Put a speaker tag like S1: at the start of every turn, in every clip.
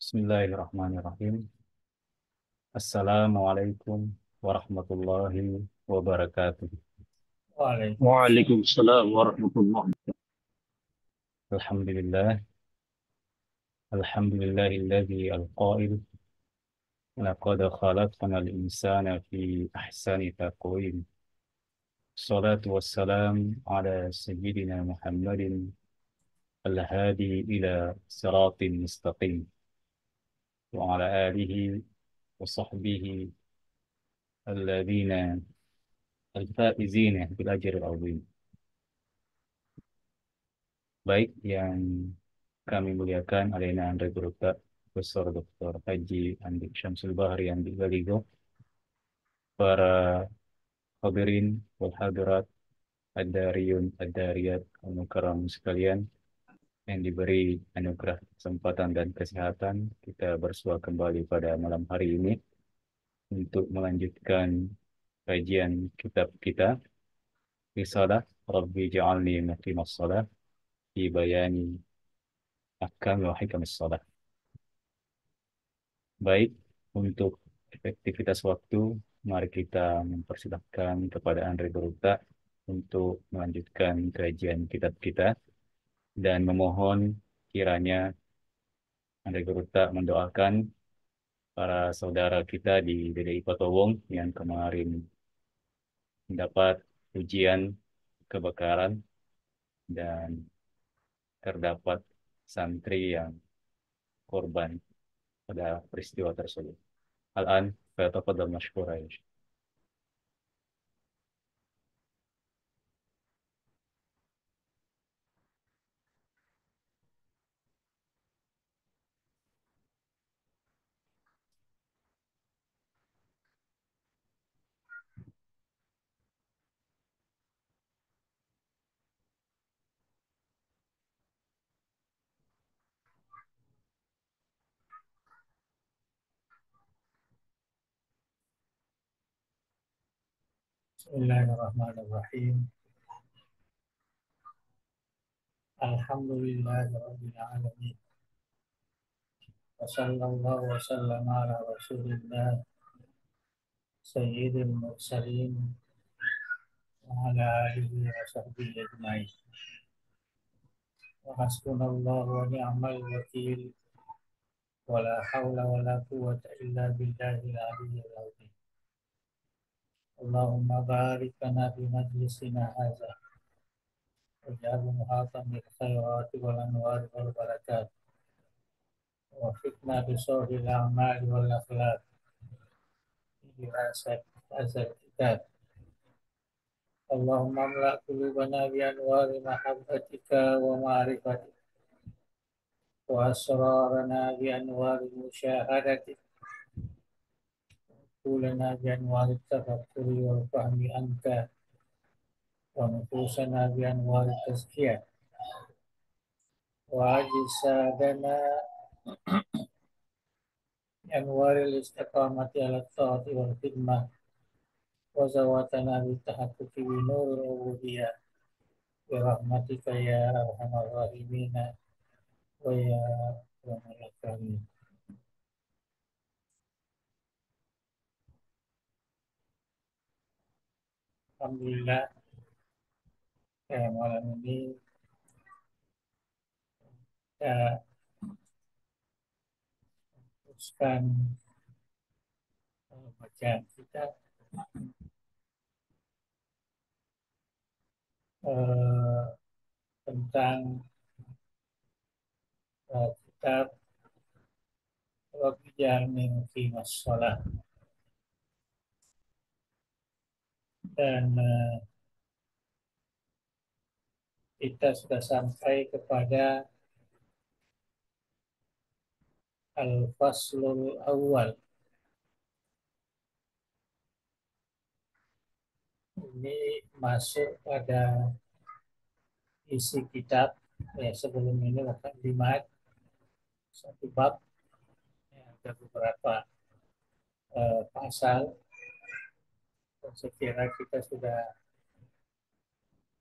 S1: Bismillahirrahmanirrahim. Assalamualaikum warahmatullahi wabarakatuh.
S2: Waalaikumsalam warahmatullahi
S1: Alhamdulillah, alhamdulillahilladzi al-qail laqad khalaqnal insana fi ahsani taqwim. Salatu wassalam ala sayyidina Muhammadin al-hadi ila siratin mustaqim wa ala alihi wa sahbihi alladhina al-faizina bil ajril azim. Baik yang kami muliakan Alena Andre Guruta, Profesor Dr. Haji Andi Syamsul Bahri Andi Galigo, para hadirin wal hadirat, ad-dariyun, ad-dariyat, al-mukarram sekalian yang diberi anugerah kesempatan dan kesehatan, kita bersua kembali pada malam hari ini untuk melanjutkan kajian kitab kita, Risalah Rabbi Ja'alni Muqimas Shalah fi Bayani Ahkam wa Hikamis Shalah. Baik, untuk efektivitas waktu, mari kita mempersilahkan kepada Andre Beruta untuk melanjutkan kajian kitab kita dan memohon kiranya Andre Beruta mendoakan para saudara kita di DDI Patowong yang kemarin mendapat ujian kebakaran dan terdapat santri yang korban pada peristiwa tersebut. Al-an, fatafadhal mashkura ya Syekh.
S2: Bismillahirrahmanirrahim. Alhamdulillahirabbil alamin. Wa sallallahu wa sallam ala Rasulillah sayyidil mursalin wa ala alihi wa sahbihi ajmain. Wa hasbunallahu wa ni'mal wakil wa la hawla wa la quwwata illa billahil aliyyil azim. Allahumma barik lana fi majlisina hadza waj'alhu muhatan bil khairati wal anwari wal barakat. وفقنا بصوت الأعمال والأخلاق دراسة هذا الكتاب. اللهم املأ قلوبنا بأنوار محبتك ومعرفتك وأسرارنا بأنوار مشاهدتك وقلوبنا بأنوار التفكر والفهم عنك ونفوسنا بأنوار التزكية وأجسادنا بأنوار الاستقامة على الطاعة والخدمة وزواتنا بالتحقق بنور العبودية برحمتك يا أرحم الراحمين ويا أكرم الأكرمين. Alhamdulillah, malam ini kita teruskan bacaan kita eh, tentang kitab Rabbi Ja'alni Muqimas Shalah, dan kita sudah sampai kepada Al-Faslul Awal. Ini masuk pada isi kitab. Sebelum ini mukadimah satu bab, ada beberapa pasal, dan saya kira kita sudah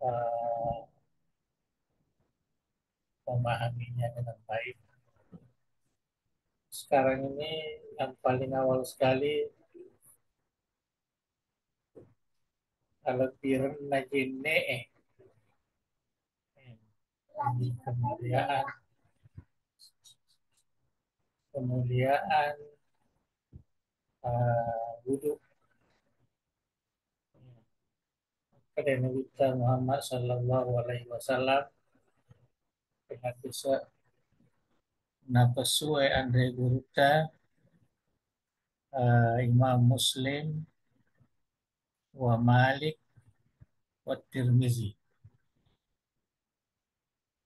S2: uh, memahaminya dengan baik. sekarang ini yang paling awal sekali kalau direna jene ini kemuliaan wudhu pada Nabi kita Muhammad Sallallahu Alaihi Wasallam dengan bisa napasue Andre Guruta Imam Muslim wa Malik wa Tirmizi.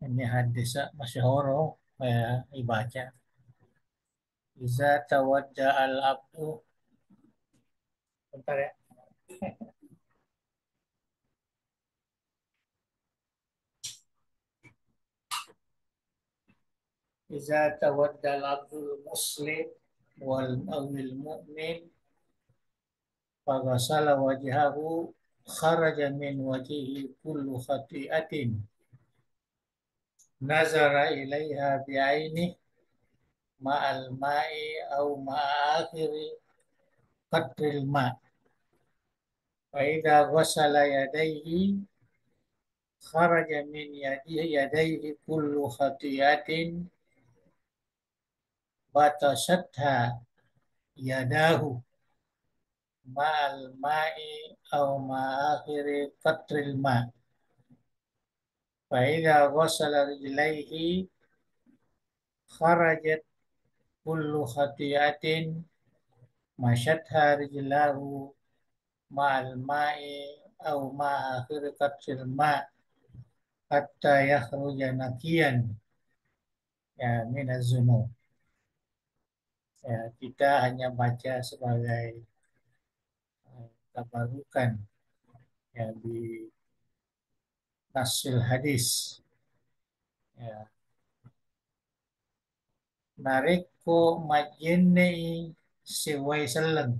S2: Ini hadis masyhur ibaca. Iza tawadda al-abdu. Bentar ya. Iza tawadda al-abdu muslim wal awil mu'min faghasala wajhahu kharaja min wajhihi kullu khati'atin nazara ilaiha bi'aini ma'al ma'i au ma'akhiri qatril ma' fa idza ghasala yadayhi kharaja min yadayhi kullu khati'atin batasatha yadahu ma'al ma'i au ma'akhiri qatril ma' fa idza ghasala rijlaihi kharajat kullu khati'atin masyatha rijlahu ma'al ma'i au ma'akhir qatril ma' hatta yakhruja nakiyan ya minaz zunub. Ya, kita hanya baca sebagai tabarukan ya di nasil hadis. Ya, nariko majenne sewai seleng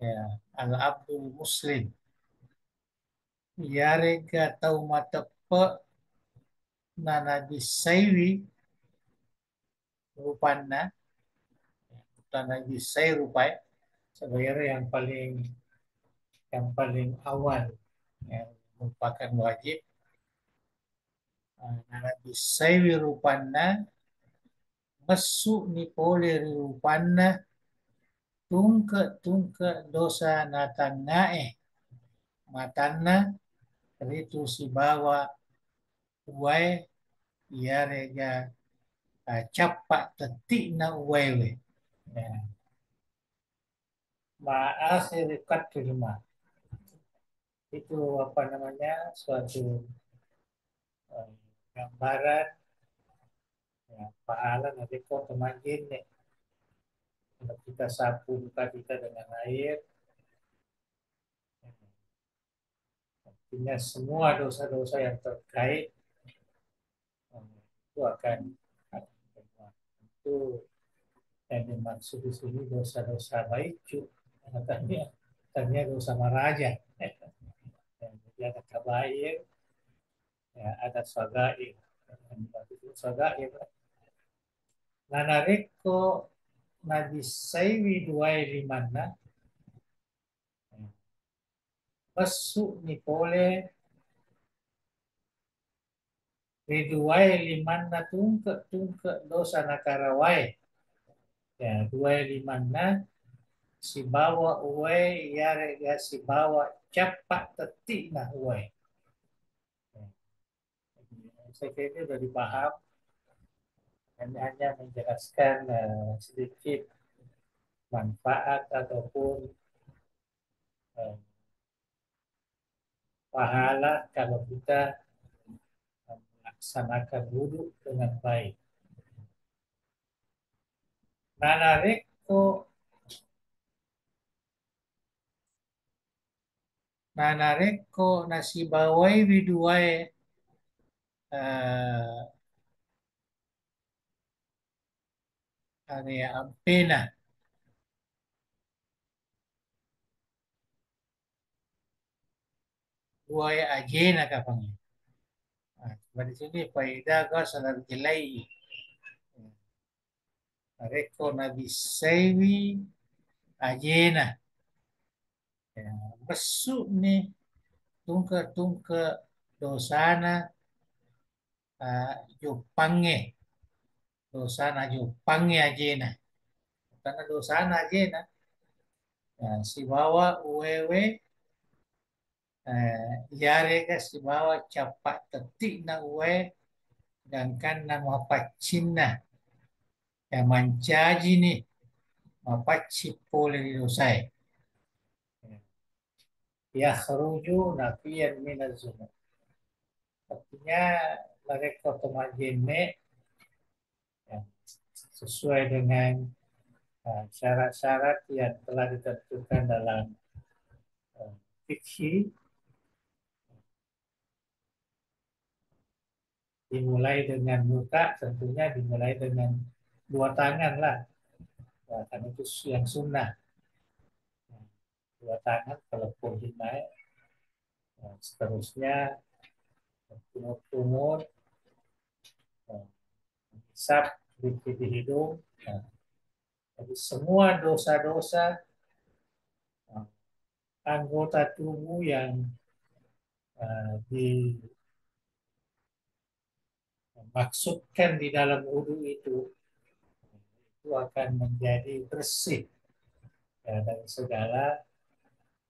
S2: ya al abdul muslim yarega tau matepe nana bisaiwi rupanna nana bisai rupai sebenarnya yang paling awal yang merupakan wajib nana bisaiwi rupanna masuk ni pole rupanna tungke dosa natangae matanna itu si bawa uai ia rega capak tetik na uwewe ya. Ma'akhir kadrima itu apa namanya suatu eh, gambaran ya, pahala nanti kok kemarin nih kalau kita sapu muka kita dengan air artinya semua dosa-dosa yang terkait itu akan itu yang dimaksud di sini dosa-dosa baik katanya dosa maraja jadi ada kabair ya ada sagair sagair nah nareko nabisaiwi duai limana masuk ni pole riduai limanna tungke dosa nakarawai ya dua limanna si bawa uai ya rega si bawa capak tetik nah uai ya. Saya kira itu sudah dipaham hanya menjelaskan sedikit manfaat ataupun uh, pahala kalau kita melaksanakan wudhu dengan baik. Nanareko nasibawai widuai area ampena buaya ajena kapangnya. Nah, di sini faedah salar jelai. Reko Nabi Sewi Ajena. Ya, besuk nih tungke dosana Jupange. Dosana Jupange Ajena. Karena dosana Ajena. Ya, si bawa uwewe yare ka si bawa capak tetik na uwe sedangkan nama pacina ya mancaji nih mapaci pole di dosai ya kharuju nafiyan minaz zunub. Artinya mereka temajene ya, sesuai dengan syarat-syarat yang telah ditentukan dalam fikih, dimulai dengan muka, tentunya dimulai dengan dua tangan lah. Ya, kan itu yang sunnah. Dua tangan kalau pun naik, seterusnya kumur-kumur, hisap di hidung. Nah, jadi semua dosa-dosa anggota tubuh yang dimaksudkan di dalam wudhu itu akan menjadi bersih ya, dari segala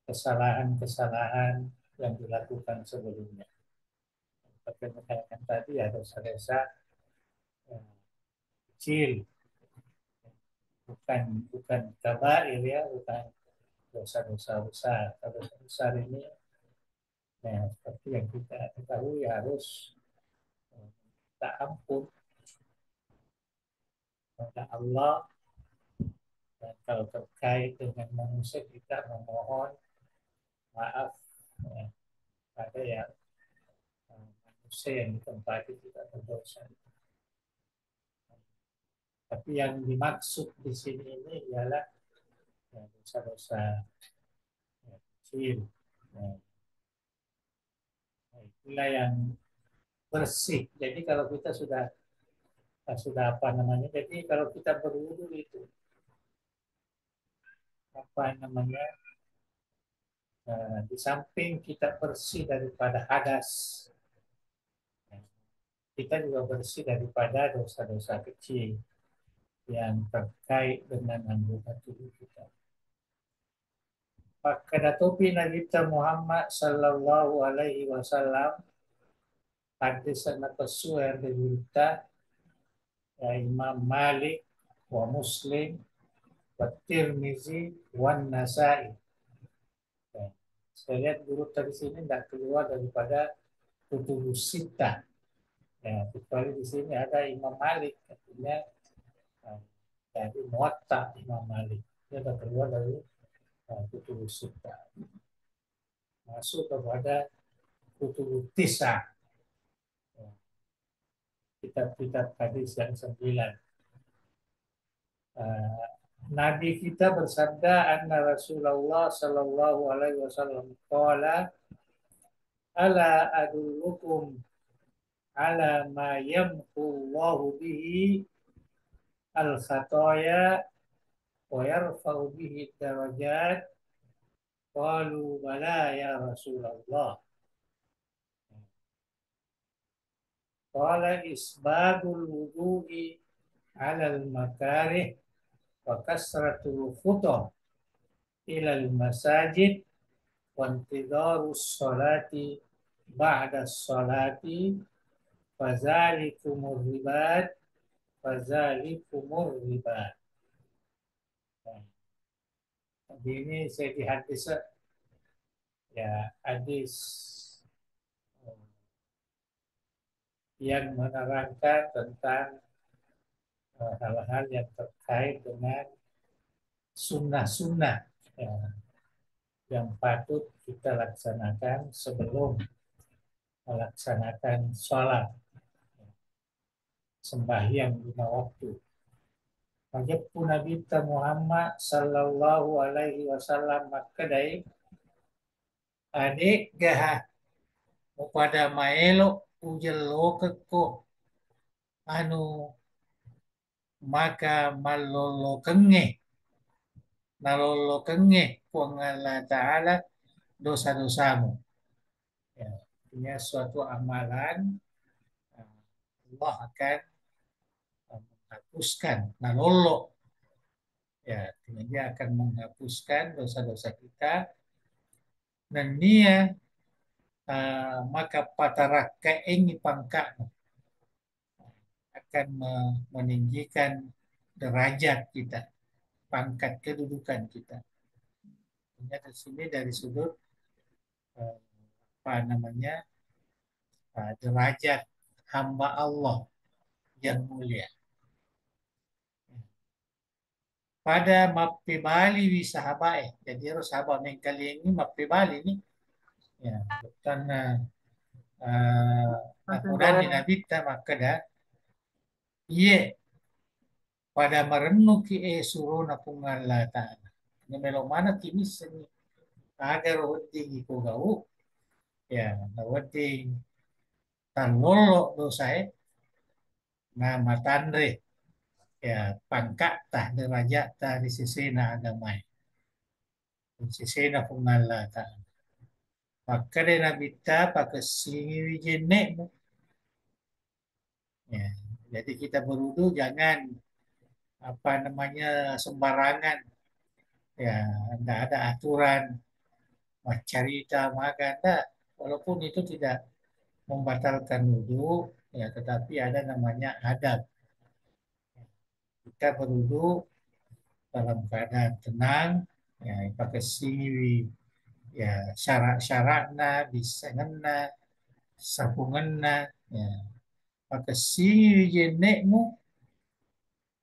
S2: kesalahan-kesalahan yang dilakukan sebelumnya. Seperti yang tadi ya dosa-dosa kecil, bukan bukan kabair ya, bukan dosa-dosa besar. Dosa besar ini ya, seperti yang kita ketahui harus minta ampun kepada Allah, dan kalau terkait dengan manusia kita memohon maaf ya, pada yang manusia yang ditempati kita berdosa. Tapi yang dimaksud di sini ini ialah ya, dosa-dosa ya, kecil. Ya, itulah yang bersih. Jadi kalau kita sudah apa namanya? Jadi kalau kita berwudu itu apa namanya? Di samping kita bersih daripada hadas, kita juga bersih daripada dosa-dosa kecil yang terkait dengan anggota tubuh kita. Pakadatopi Nabi Muhammad Sallallahu Alaihi Wasallam hadis anak pesuai berita ya, Imam Malik wa Muslim wa Tirmizi wa Nasai. Ya, saya lihat guru tadi sini tidak keluar daripada kutubus sita. Ya, kecuali di sini ada Imam Malik, artinya dari Muwatta Imam Malik. Dia sudah keluar dari kutubus sita. Masuk kepada kutubus tisa. Ya, kitab-kitab hadis yang 9. Nabi kita bersabda anna Rasulullah sallallahu alaihi wasallam qala ala adullukum ala ma yamhu Allahu bihi al khataya wa yarfa'u bihi darajat qalu bala ya Rasulullah qala isbagul wudu'i ala al makarih wa kasratul khutah ila al masajid wa intidharus salati ba'da salati fazalikumur ribat fazalikumur ribat. Jadi ini saya di hadis ya hadis yang menerangkan tentang hal-hal yang terkait dengan sunnah-sunnah ya, yang patut kita laksanakan sebelum melaksanakan sholat sembahyang 5 waktu. Wajib Nabi Muhammad sallallahu alaihi wasallam makadai adik gah pada maelo ujel lokeko anu maka malolo kengeh, nalolo kengeh kuang Allah Ta'ala dosa-dosamu. Ya, artinya suatu amalan Allah akan menghapuskan, nalolo, ya, artinya dia akan menghapuskan dosa-dosa kita dan dia maka pataraka ini pangkat akan meninggikan derajat kita, pangkat kedudukan kita. Ternyata di sini dari sudut eh, apa namanya derajat hamba Allah yang mulia. Pada mapi bali wisahabae. Jadi harus sahabat yang kali ini mapi bali ini. Ya, bukan nakudan ni nabi ta maka dah iya pada merenung ki suruh napungan la ta'ala. Ini melo mana kini seni agar wedding iku gau ya wedding tan lolo dosa nama tandre ya pangkat tah derajat tah di sisi na agama di sisi na pungan la ta'ala. Maka dia nabi ta pakai singi jenek ya. Jadi kita berwudu jangan apa namanya sembarangan ya, tidak ada aturan carita makan tak. Walaupun itu tidak membatalkan wudhu ya, tetapi ada namanya adab. Kita berwudhu dalam keadaan tenang ya, pakai siwi ya syarat-syaratna bisa ngena sabunganna ya, pakai siwi jenekmu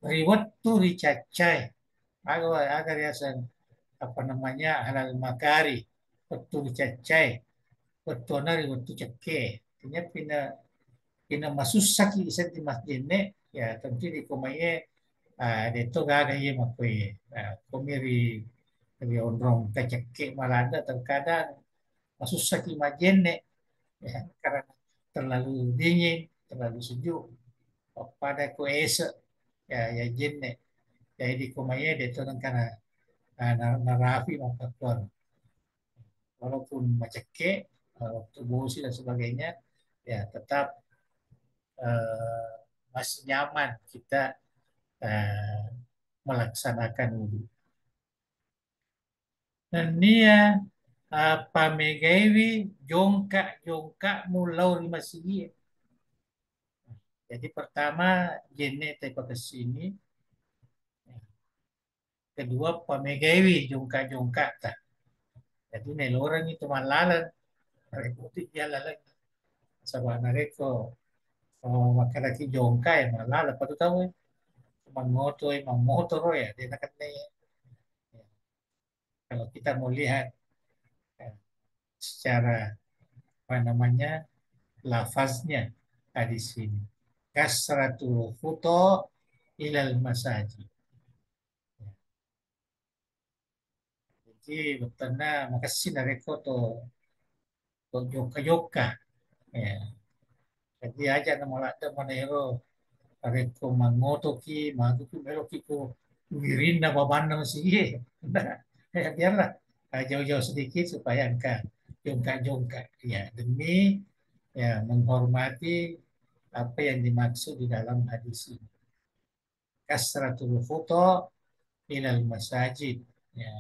S2: riwet tu ricacai agar ya apa namanya halal makari betul dicacai betul nari betul ceke artinya pina pina masusah ki isa di masjid ne ya tentu di komaye deto ga ada ye makwe komiri kami ondrong keceke malada terkadang masusah ki masjid ne ya karena terlalu dingin terlalu sejuk pada ko esa ya ya jenne ya di komaye deto nang kana narafi makakuan walaupun maceke, waktu bosi dan sebagainya, ya tetap eh, masih nyaman kita eh, melaksanakan wudhu. Dan dia pamegawi jongkak mulau lima segi. Jadi pertama jene tepa ke sini, kedua pamegawi jongkak tak. Jadi orang itu malalan, reputi dia lalang. Sabana mereka makalaki jongkak ya malah lepas tu tahu mang motor ya dia nak kena ya. Kalau kita mau lihat eh, secara apa namanya lafaznya di sini kasratul futo ilal masajid. Jadi betulnya makasih dari foto joka-joka ya. Jadi aja nama lakda manero Pareko mangoto ki magutu melo ki ko wirinda babanda masih ya biarlah jauh-jauh sedikit supaya angka jongkak-jongkak ya demi ya menghormati apa yang dimaksud di dalam hadis ini. Kasratul foto ilal masajid. Ya,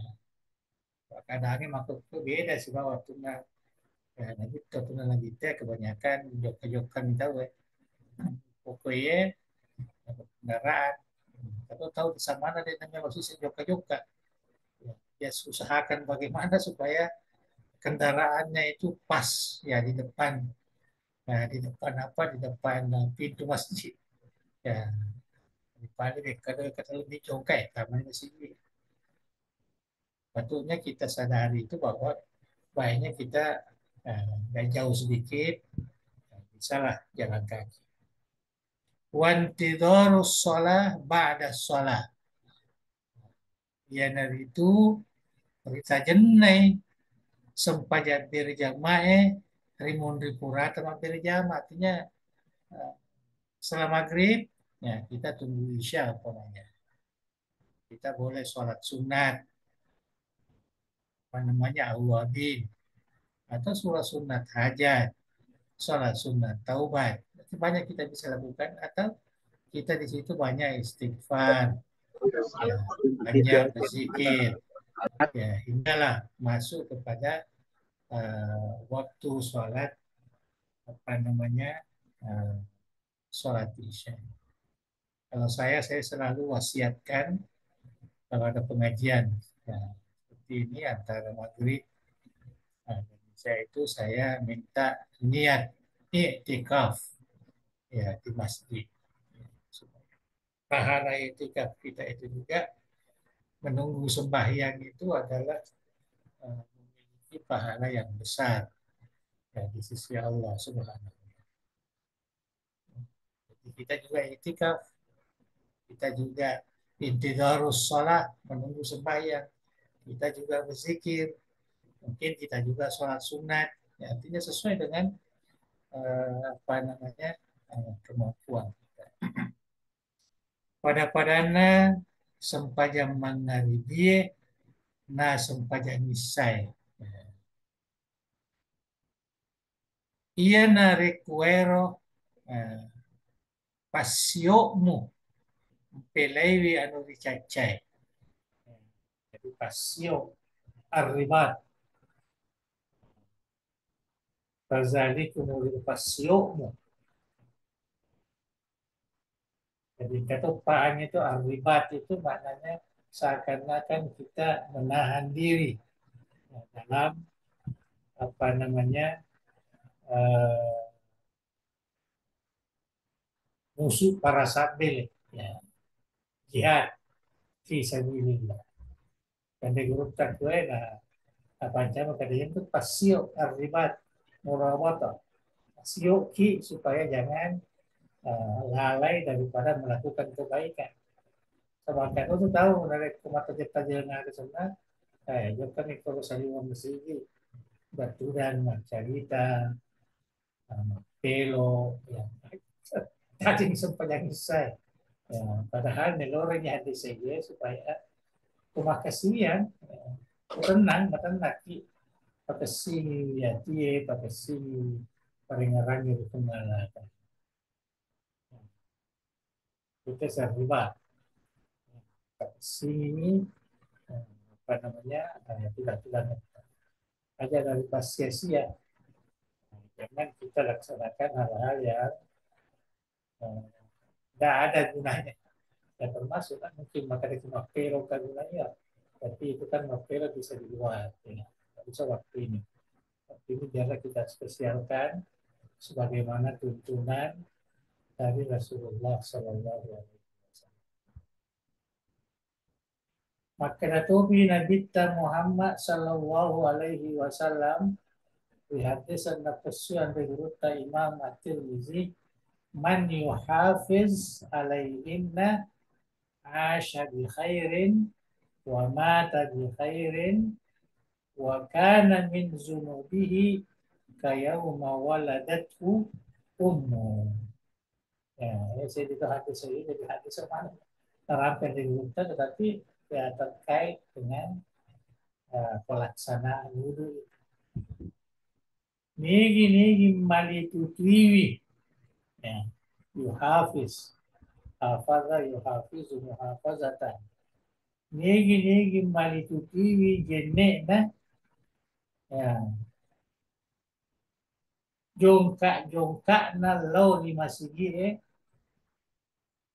S2: kadang-kadang makhluk itu beda sih bahwa tuna ya nanti tuna lagi teh kebanyakan jok-jokan tahu ya. Pokoknya kendaraan. Atau tahu di mana dia namanya posisi joka-joka. Ya, dia usahakan bagaimana supaya kendaraannya itu pas ya di depan. Nah, di depan apa? Di depan pintu masjid. Ya, di paling kalau kata lebih jongkak ya, tamannya sini. Patutnya kita sadari itu bahwa baiknya kita jauh sedikit, bisa lah jalan kaki. Wantidharus sholah ba'da sholah. Ya dari itu kita jenai sempajat berjamaah rimun ripurata mampir jam artinya setelah maghrib ya kita tunggu Isya umpamanya. Kita boleh sholat sunat, apa namanya, awabin, atau sholat sunat hajat, sholat sunat taubat. Itu banyak kita bisa lakukan, atau kita di situ banyak istighfar, ya, banyak berzikir, ya, hinggalah masuk kepada waktu sholat, apa namanya, uh, sholat isya. Kalau saya selalu wasiatkan kalau ada pengajian, ya, seperti ini antara maghrib, dan isya itu saya minta niat iktikaf, ya, di masjid. Pahala iktikaf kita itu juga menunggu sembahyang itu adalah memiliki pahala yang besar, ya, di sisi Allah Subhanahu. Jadi kita juga iktikaf, kita juga intidharus sholat, menunggu sembahyang, kita juga berzikir, mungkin kita juga sholat sunat, ya, artinya sesuai dengan apa namanya, kemampuan kita. Pada padana sempajan mangaribie na sempajan misai. Ia na recuero eh, pasiomu pelaiwi anu dicacai. Jadi pasio arribat. Fazalikum pasiomu. Jadi kata pahan itu arribat itu maknanya seakan-akan kita menahan diri, ya, dalam apa namanya, eh, musuh para sabil, ya, jihad fi sabilillah. Dan di grup takwa nah apa macam katanya itu pasio arribat murawata, pasio ki supaya jangan lalai daripada melakukan kebaikan. Sebab itu tahu dari kemata-mata yang ada sana, dia kan kalau saling memesigi baturan, carita, pelo, ya, cacing sepanjang saya. Ya, padahal nelorenya hati saya supaya kumakasian, ya, renang, matan laki, pakasi ya tie, pakasi paringaran itu pengalaman. Kita serba, pakasi ini apa namanya, tidak aja dari pas sia-sia. Jangan kita laksanakan hal-hal yang tidak ada gunanya. Ya termasuk kan mungkin maka itu mapero kan gunanya. Tapi itu kan mapero bisa di luar. Ya. Tidak bisa waktu ini. Waktu ini biarlah kita spesialkan sebagaimana tuntunan dari Rasulullah Sallallahu Alaihi Wasallam. Maka Nabi Nabi Muhammad Sallallahu Alaihi Wasallam di hadis an-nafsiyah dari Imam At-Tirmizi, man yuhafiz alaihinna asha bi khairin wa mata bi khairin wa kana min zunubihi kayawma waladathu ummu. Ya, saya itu hadis ini jadi hadis mana terangkan di kita, tetapi ya terkait dengan pelaksanaan wudhu. Negi negi mali tutwiwi, ya, yuhafiz, hafaza yuhafizu muhafazatan. Negi negi mali tutwiwi jenne na, ya, jongkak jongkak na lau di masjid,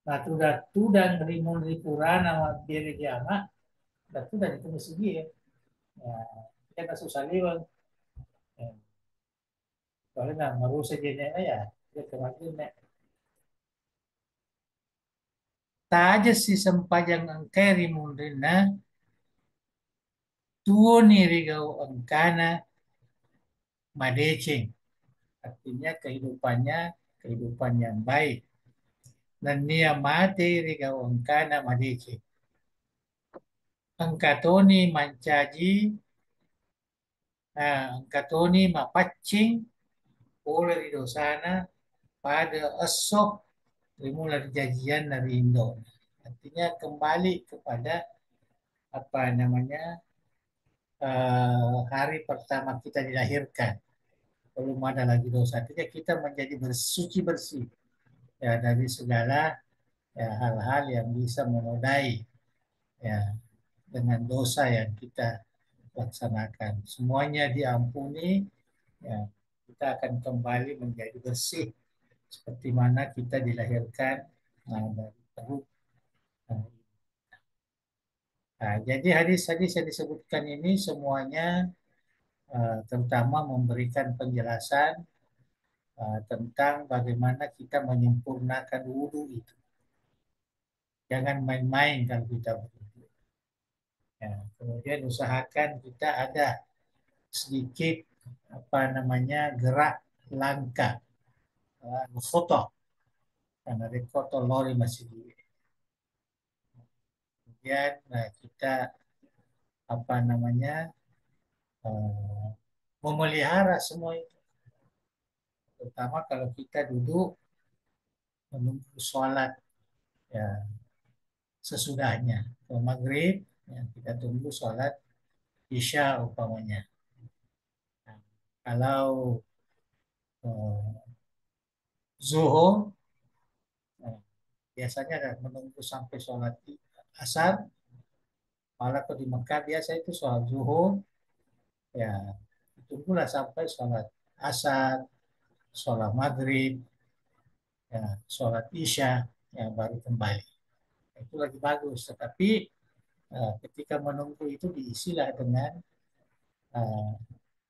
S2: nah tudah tudang rimun ripurana wa bere jama, dah tudah itu masjid, ya, kita susah lewat, ya, soalnya nah merusak jenne ya, dia kemarin nek. Tak aja si sempajang angkai rimun rina, tuo ni rigau angkana madeceng. Artinya kehidupannya kehidupan yang baik. Dan nia mati rigau angkana madeceng. Angkatoni mancaji, angkatoni mapaccing oleh di dosana pada esok terimalah janjian dari Indo. Artinya kembali kepada apa namanya hari pertama kita dilahirkan. Belum ada lagi dosa. Artinya kita menjadi bersuci bersih ya dari segala ya, hal-hal yang bisa menodai ya dengan dosa yang kita laksanakan. Semuanya diampuni, ya, kita akan kembali menjadi bersih seperti mana kita dilahirkan dari perut. Nah, jadi hadis-hadis yang disebutkan ini semuanya terutama memberikan penjelasan tentang bagaimana kita menyempurnakan wudhu itu. Jangan main-main kalau kita berwudhu. Ya, kemudian usahakan kita ada sedikit apa namanya gerak langkah, khotoh, karena ada khotoh lori masih di. Kemudian kita apa namanya uh, memelihara semua itu, terutama kalau kita duduk menunggu sholat ya sesudahnya ke maghrib ya, kita tunggu sholat isya umpamanya. Nah, kalau uh, zuhur nah, biasanya menunggu sampai sholat asar. Malah kalau di Mekah biasa itu sholat zuhur ya tunggulah sampai sholat asar, sholat maghrib, ya, sholat isya yang baru kembali. Itu lagi bagus. Tetapi ketika menunggu itu diisilah dengan uh,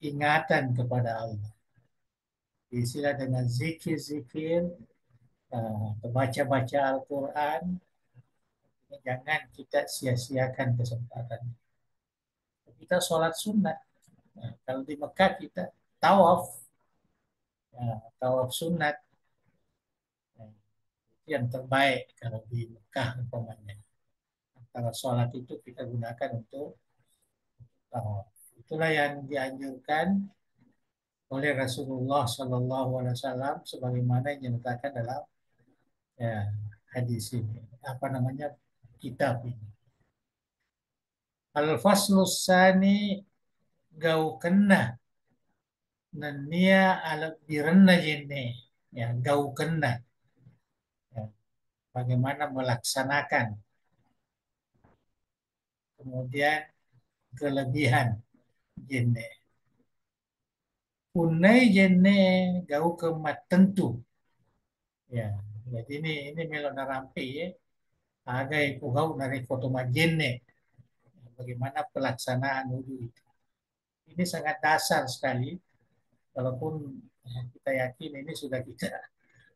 S2: ingatan kepada Allah. Diisilah dengan zikir-zikir, baca-baca Al-Quran. Jangan kita sia-siakan kesempatan. Kita sholat sunnah. Nah, kalau di Mekah kita tawaf, ya, tawaf sunat. Ya, itu yang terbaik kalau di Mekah umpamanya. Antara sholat itu kita gunakan untuk tawaf. Itulah yang dianjurkan oleh Rasulullah Shallallahu Alaihi Wasallam sebagaimana yang dinyatakan dalam ya, hadis ini. Apa namanya kitab ini. Al-Faslus Sani gau kena nania ala birenna jenne ya gau kena ya, bagaimana melaksanakan kemudian kelebihan jenne punai jenne gau kemat tentu ya jadi ini melona rampi ya agai pugau dari foto majenne bagaimana pelaksanaan wudhu itu ini sangat dasar sekali walaupun kita yakin ini sudah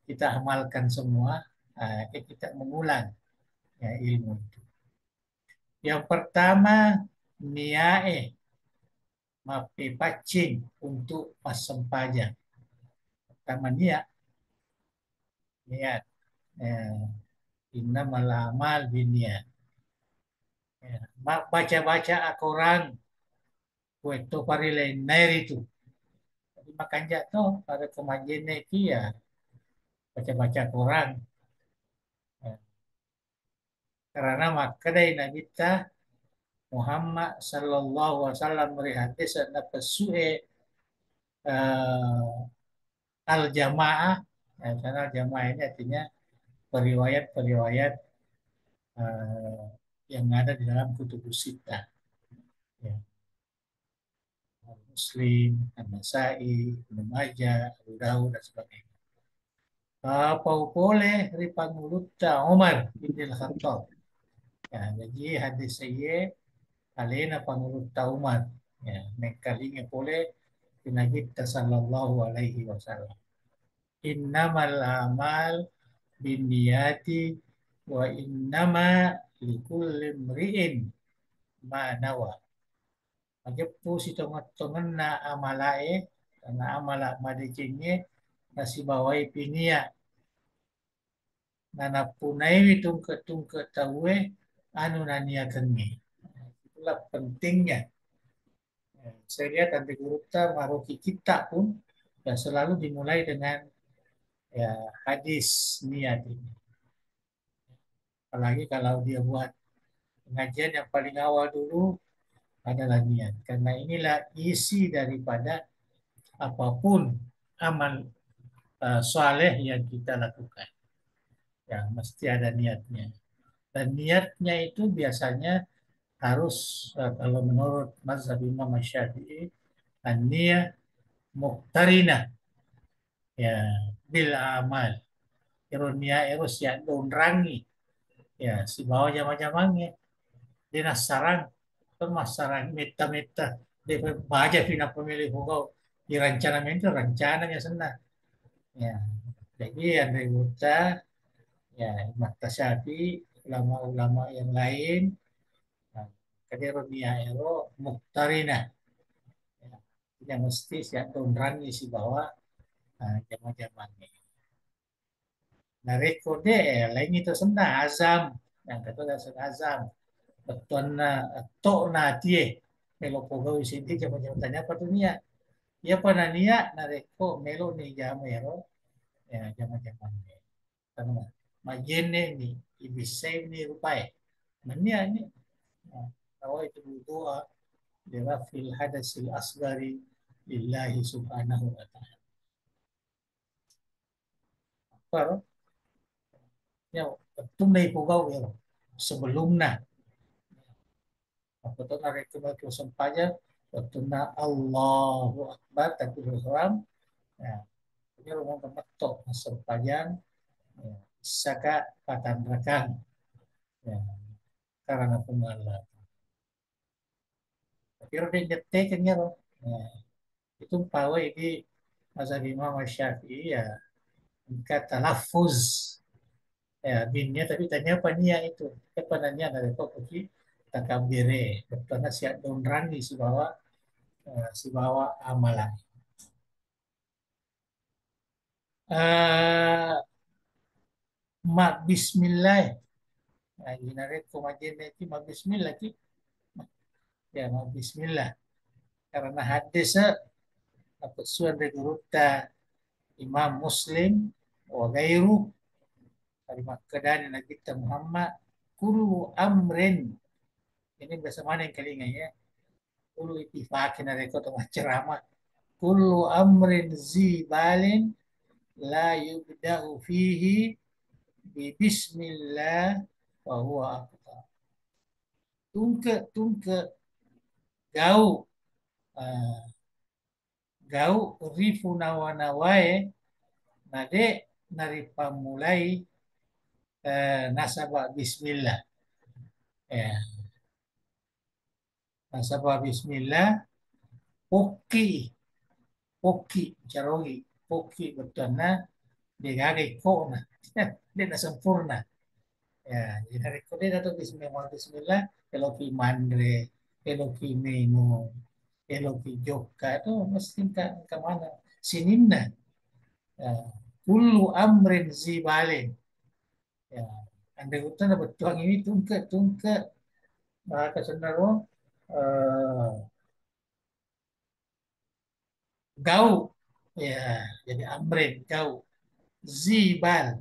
S2: kita amalkan semua kita mengulang ya, ilmu itu. Yang pertama niae mape pacing untuk pasang pajak. Pertama niat niat eh, innamal amal biniat. Ya. Baca-baca Al-Quran kueto parilain nair itu. Jadi makan jatuh pada kemajian itu ya baca-baca Quran. Ya. Karena maka dari Nabi Muhammad sallallahu alaihi wasallam berhati sedang pesue al jamaah ya, karena jamaah ini artinya periwayat-periwayat uh, yang ada di dalam kutubus sita ya. Muslim, An-Nasai, Ibnu Majah, Abu Dawud dan sebagainya. Apa boleh ripan mulut Umar bin Khattab. Ya, jadi hadis saya alena pangulut Umar. Ya, mengkalinya boleh Nabi sallallahu alaihi wasallam. Innamal amal binniyati wa innama likulli imri'in ma nawa. Aja po si tongon na amalae na amala madijinye na si bawai pinia na napunay tung ketawe anu na niya kengi. Itulah pentingnya. Saya lihat nanti guru kita Maroki kita pun ya selalu dimulai dengan ya hadis niat ini. Apalagi kalau dia buat pengajian yang paling awal dulu adalah niat. Karena inilah isi daripada apapun amal soleh yang kita lakukan. Ya, mesti ada niatnya. Dan niatnya itu biasanya harus kalau menurut mazhab Imam Syafi'i, an-niyah muqtarinah ya bil amal. Ironia eros ya don rangi ya si bawa jama-jamangnya di nasarang pemasaran meta-meta di baca fina pemilih kau di rencana rencananya senang ya jadi ada Buta ya Imam Tasyafi ulama-ulama yang lain nah, kadi Ronia Ero Muktarina ya. Yang mesti siap donrangi si bawah nah, jama-jamangnya nah rekode lain itu senang azam yang kata azam beton na tok na tie melo pogo sindi jama jama tanya apa tuh niya ya pa na niya na reko melo ni jama yaro ya jama jama ni tanma majene ni ibisay ni rupay mania ni tawa itu doa dia fil hadasil asgari lillahi subhanahu wa ta'ala apa ya betul na ipugao yaro sebelum na betul na reko na sempaja betul na Allahu Akbar takbir ihram ya ini rumah kemetok sempajan ya, saka patanrakan ya karena pengala tapi dia nyetek kan ya ya, itu pawai di mazhab Imam Syafi'i ya kata lafuz ya binnya tapi tanya apa niat itu apa nanya dari kok pergi takabire karena siap donrani si bawa amalan eh mak bismillah nah, ginare ko majene ti mak bismillah ti ya mak bismillah karena hadis dapat suan dari Guruta Imam Muslim wa gairu dari Makkah Nabi kita Muhammad kullu amrin ini bahasa mana yang kalinya ya kullu ittifakin ada kota ceramah kullu amrin zibalin la yubda'u fihi bi bismillah wa huwa aqta tungke gau uh, gau rifu nawae nade nari pamulai nasabah bismillah ya nasabah bismillah poki poki carogi poki betulnya dia gage ko na dia na sempurna ya jadi ko dia atau bismillah bismillah eloki mandre eloki meno eloki joka itu mesti ke mana sininna ya. Kullu amrin zibalin ya andai hutan betuang ini tungke bahasa cenderung gau ya jadi amrin gau zibal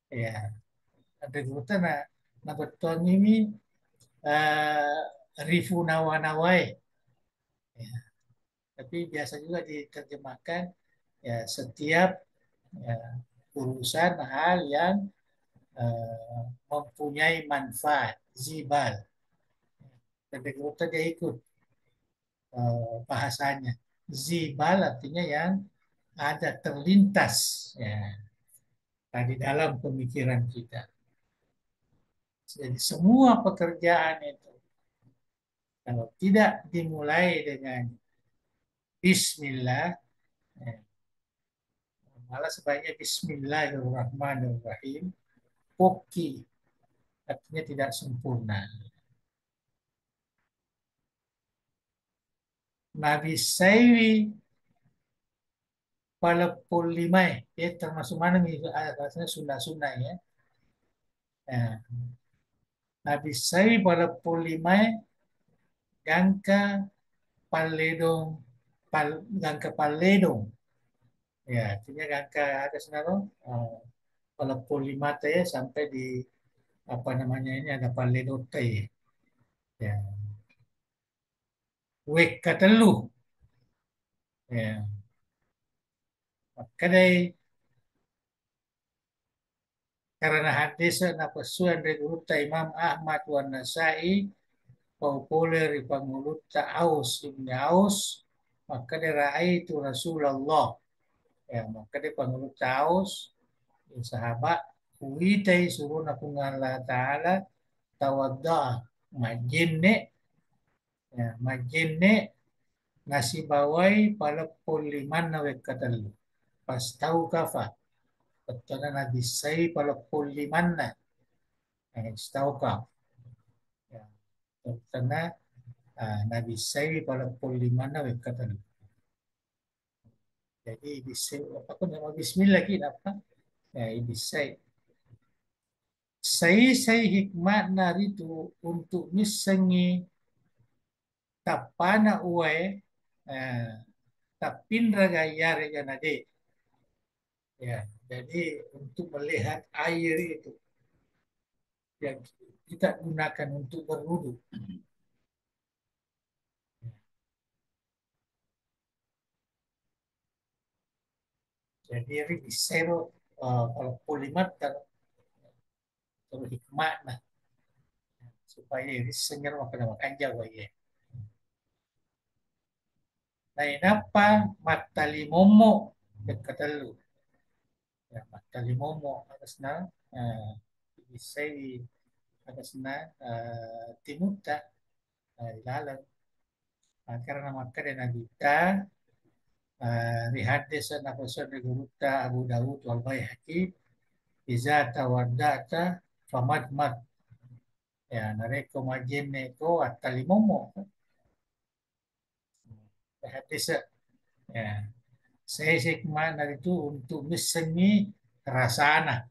S2: ya ada hutan nah betuang ini eh, rifu nawa-nawai ya. Tapi biasa juga diterjemahkan ya setiap ya, urusan hal yang mempunyai manfaat zibal dan kita dia ikut bahasanya zibal artinya yang ada terlintas ya di dalam pemikiran kita jadi semua pekerjaan itu kalau tidak dimulai dengan Bismillah ya, malah sebaiknya Bismillahirrahmanirrahim poki artinya tidak sempurna Nabi Saiwi walaupun lima ya termasuk mana nih rasanya Sunda-Sunda ya. Ya. Nabi Saiwi walaupun lima gangka paledong gangka paledong ya artinya gangka ada senaro walaupun lima teh sampai di apa namanya ini ada paledote ya. Wek katelu ya. Maka dari karena hadis na pesuan dari guruta Imam Ahmad wa Nasai populer di panguluta Aus ibn Aus maka dari itu Rasulullah ya maka dari panguluta Aus ya, sahabat kuitai suruh na kung Allah Ta'ala tawadda majinne ya majinne nasi bawai pala puliman na wekatalu pas tahu kafa betul na bisay pala puliman na tahu ka ya betul na nabisay pala puliman na wekatalu jadi bisay apa ko na bismillah apa ya bisay say hikmat narito untuk misangi tapana uwe eh, tapin ragayari ganade. Ya, jadi untuk melihat air itu yang kita gunakan untuk berwudu. Jadi ini disero kalau polimat kalau hikmat nah supaya ini senyar makan makan jawa ya. Nah, inapa matali momo dekat lu. Ya, matali momo atasna bisa atasna timuta ilalang. Karena makan dan nabita rihadis na kusur ni Guruta Abu Dawud wal Baihaqi iza tawaddata famadmad ya nareko majenne ko at talimomo hadis ya saya hikmah dari itu untuk misengi rasana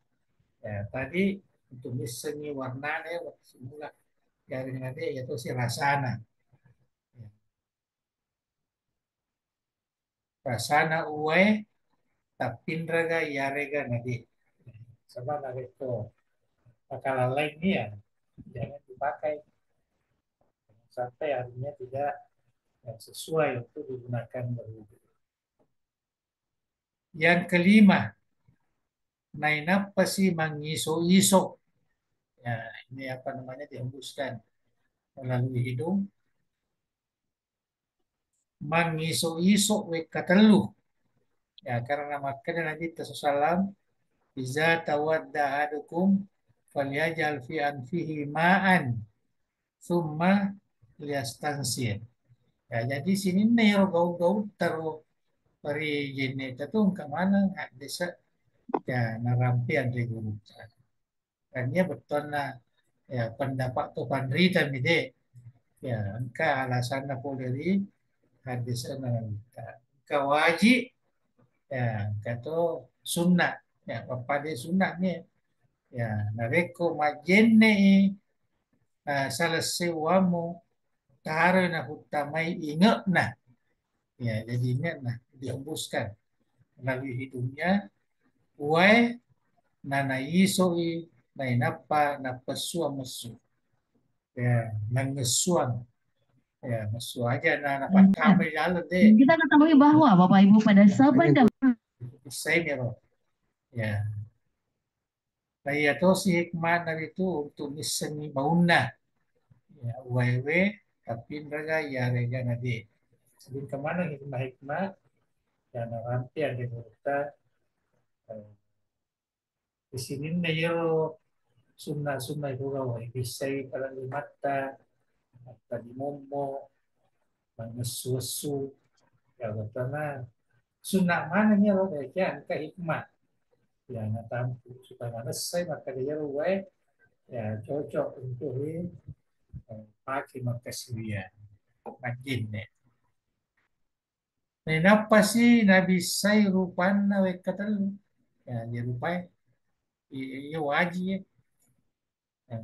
S2: ya tadi untuk misengi warnanya semula dari nanti yaitu si rasana ya. Rasana uwe tapindraga yarega nadi sama nareko makalah lain ini ya jangan dipakai sampai artinya tidak sesuai untuk digunakan berwudu. Yang kelima, nainapa sih mangiso-iso. Ya, ini apa namanya dihembuskan melalui hidung. Mangiso-iso wekatelu. Ya, karena makanya Nabi Sallam iza tawadda ahadukum falyajal fi anfihi ma'an thumma liyastansir. Ya, jadi sini nero gau-gau taruh pari jeneta tu ke mana desa ya narampian di guru. Kanya betul na ya pendapat tu pandrita mide ya angka alasan na poleri hadis na ka wajib ya kato sunnah ya pada sunnah ni ya nareko majenne salah sewamu taro na hutamai ingat nah ya jadi ingat nah dihembuskan melalui hidungnya uai nana isoi na inapa na pesua mesu ya nangesuan ya mesu aja na napat kami jalan deh
S3: Kita ketahui bahwa Bapak Ibu pada sabanda
S2: saya mero ya nah ya to si hikmah dari itu untuk misengi bauna ya wewe tapi mereka ya rega nadi sebelum kemana hikmah-hikmah ya nanti ada kita di sini nih yo sunnah-sunnah itu kau bisa kalau mata tadi momo mengesu-esu ya karena sunnah mana nih lo kayak angka hikmah ya natampu supaya mana saya maka dia ruwet ya cocok untuk pakai makasih makin nih. Nah, kenapa sih Nabi saya rupanya kata lu ya dia rupai iya wajib ya.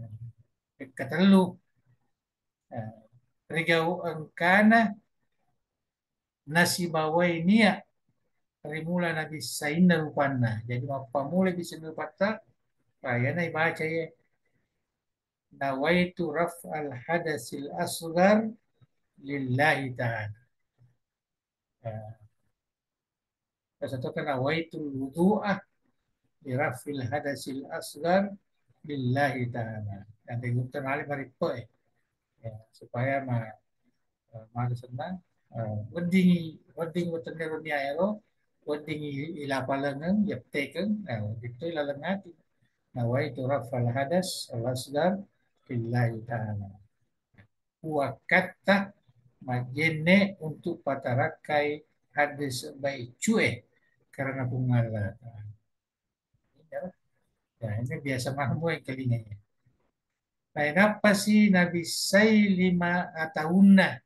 S2: Kata lu ya. Rigau engkana nasi bawai ini ya rimula Nabi Sayyidina rupana. Jadi apa mulai bisa berpata kaya na baca ya nawaitu raf'al hadasil asghar lillahi ta'ala. Ya, satu kan nawaitu wudu'ah li raf'il hadasil asghar lillahi ta'ala. Dan digunakan oleh maripo ya, supaya mari senang wedding wedding wetenge runia ero wedding ila palangan yapteken itu ilalengati nawaitu raf'al hadas al asghar lillahi ta'ala. Wakatta majene untuk patarakai hadis baik cuek karena bungalah. Ya, ini biasa mahmu yang kelinganya. Lain apa sih Nabi Say lima tahunna?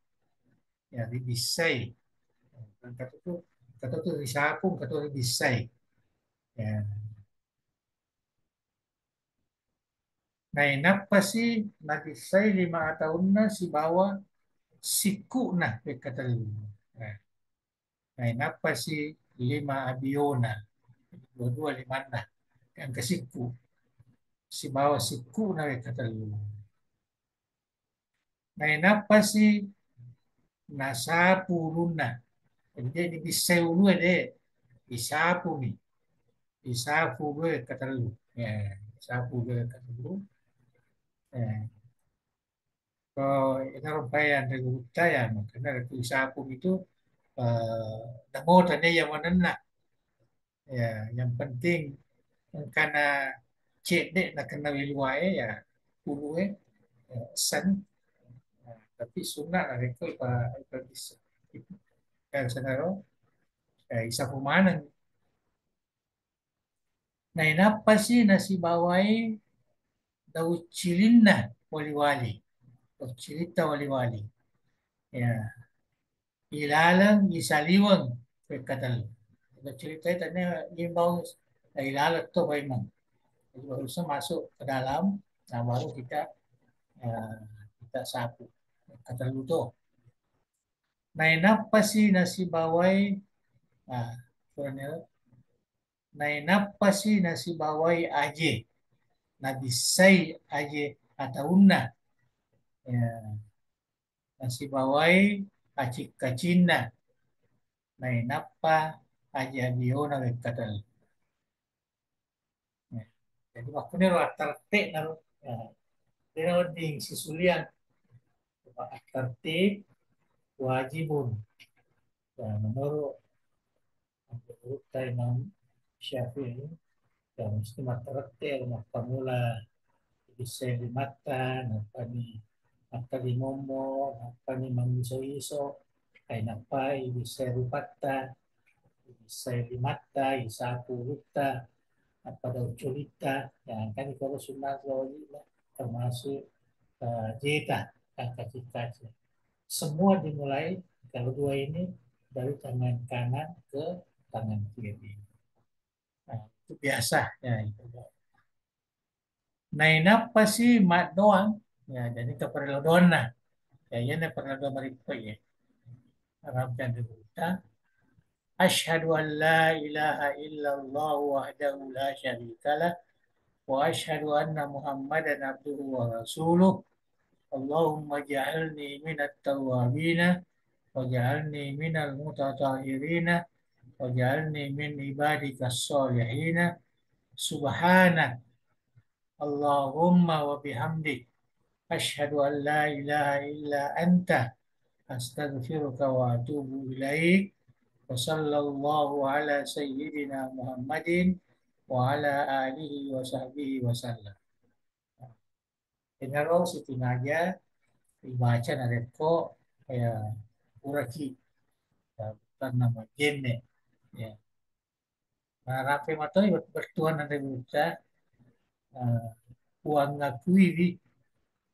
S2: Ya, Nabi Say. Kata itu risapung, kata Nabi Say. Ya. Nah, apa sih Nabi Say lima tahunna si bawa siku nah kata lu. Nah, apa sih lima abiona? Dua-dua lima nah. Yang ke siku. Si bawa siku nah kata lu. Nah, apa sih nasapu runa? Jadi dia bisa ulu deh. Isapu nih. Isapu gue kata lu. Ya, isapu gue kata lu. Ya. Kalau itu rumpayan dari saya, karena itu isapu itu namo tadi yang mana nak. Ya, yang penting karena cek dek nak kena wiluai ya ulu ya, sen. Nah, tapi sunat lah itu ipa bisa. Kan senaro isapu mana. Nah, apa sih nasi bawai daun cilinna wali-wali. Daun cilita wali-wali. Ya, ilalang isaliwang kekadal. Daun cilita itu limbau ilalang to memang. Jadi harusnya masuk ke dalam, nah baru eh, kita sapu. Kata itu. Nah, apa sih nasi bawai? Nah, kurangnya. Nah, apa sih nasi bawai aje? Nabi say aje atau unna. Ya, nasi bawai acik kacina. Nah, napa aja biona kata. Ya. Jadi waktunya tertib naruh. Ya. Dia di sisulian tertib wajibun. Ya, menurut Imam Syafi'i ya mesti tertib maka mula bisa dimata apa ni apa di momo apa ni mangiso iso kayak apa bisa rupata bisa dimata isapu ruta apa daun culita ya kan kalau sunnah termasuk jeta kaki-kaki semua dimulai kalau dua ini dari tangan kanan ke tangan kiri. Nah, itu biasa ya itu. Nah, ini apa sih mat doang? Ya, jadi keperlu dona. Ya, ini perlu dona mereka ya. Arabkan dulu kita. Asyhadu an la ilaha illallah wahdahu la syarikalah wa asyhadu anna Muhammadan abduhu wa rasuluh. Allahumma ja'alni minat tawwabina wa ja'alni minal mutatahhirina wa ja'alni min ibadika sholihina. Subhanak Allahumma wa bihamdik asyhadu an la ilaha illa anta astaghfiruka wa atubu ilaik. Wa sallallahu ala sayyidina Muhammadin wa ala alihi wa sahbihi wa sallam. Dengar Siti Naja dibaca nareko ya uraki ya, bukan nama gene ya. Nah, rapi mata bertuan ada buta puang ngakui di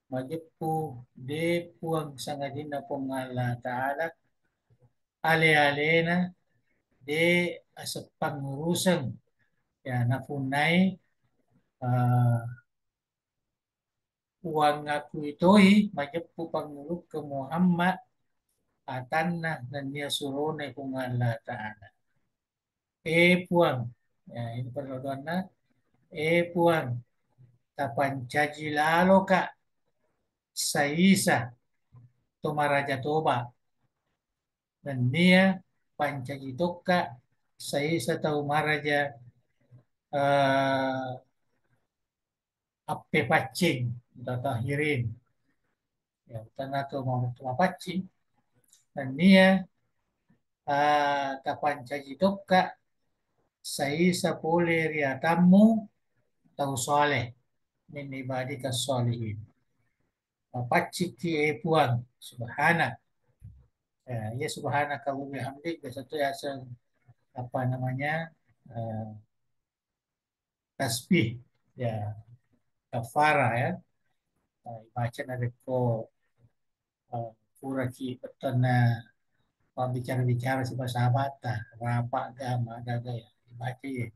S2: majepu de puang sangadina pongala taala ale-alena de asap pangurusan ya napunai uh, uang aku itoi majepu panguruk ke Muhammad atanna dan dia surone pongala taala puang ya ini perlakuannya puang tapan caji lalo kak saisa tomaraja toba dan nia pancajitoka saisa tomaraja ape pacing tatahirin ya tanah tu mau pacing dan nia tapancajitoka saisa pole riatamu tau soleh min ibadika solihin papacik ti puang subhana ya subhanaka wa bihamdik biasa itu ya apa namanya eh, tasbih ya kafara ya baca ada ko pura ki petana bicara-bicara sama sahabat rapak gama ada ya baca ya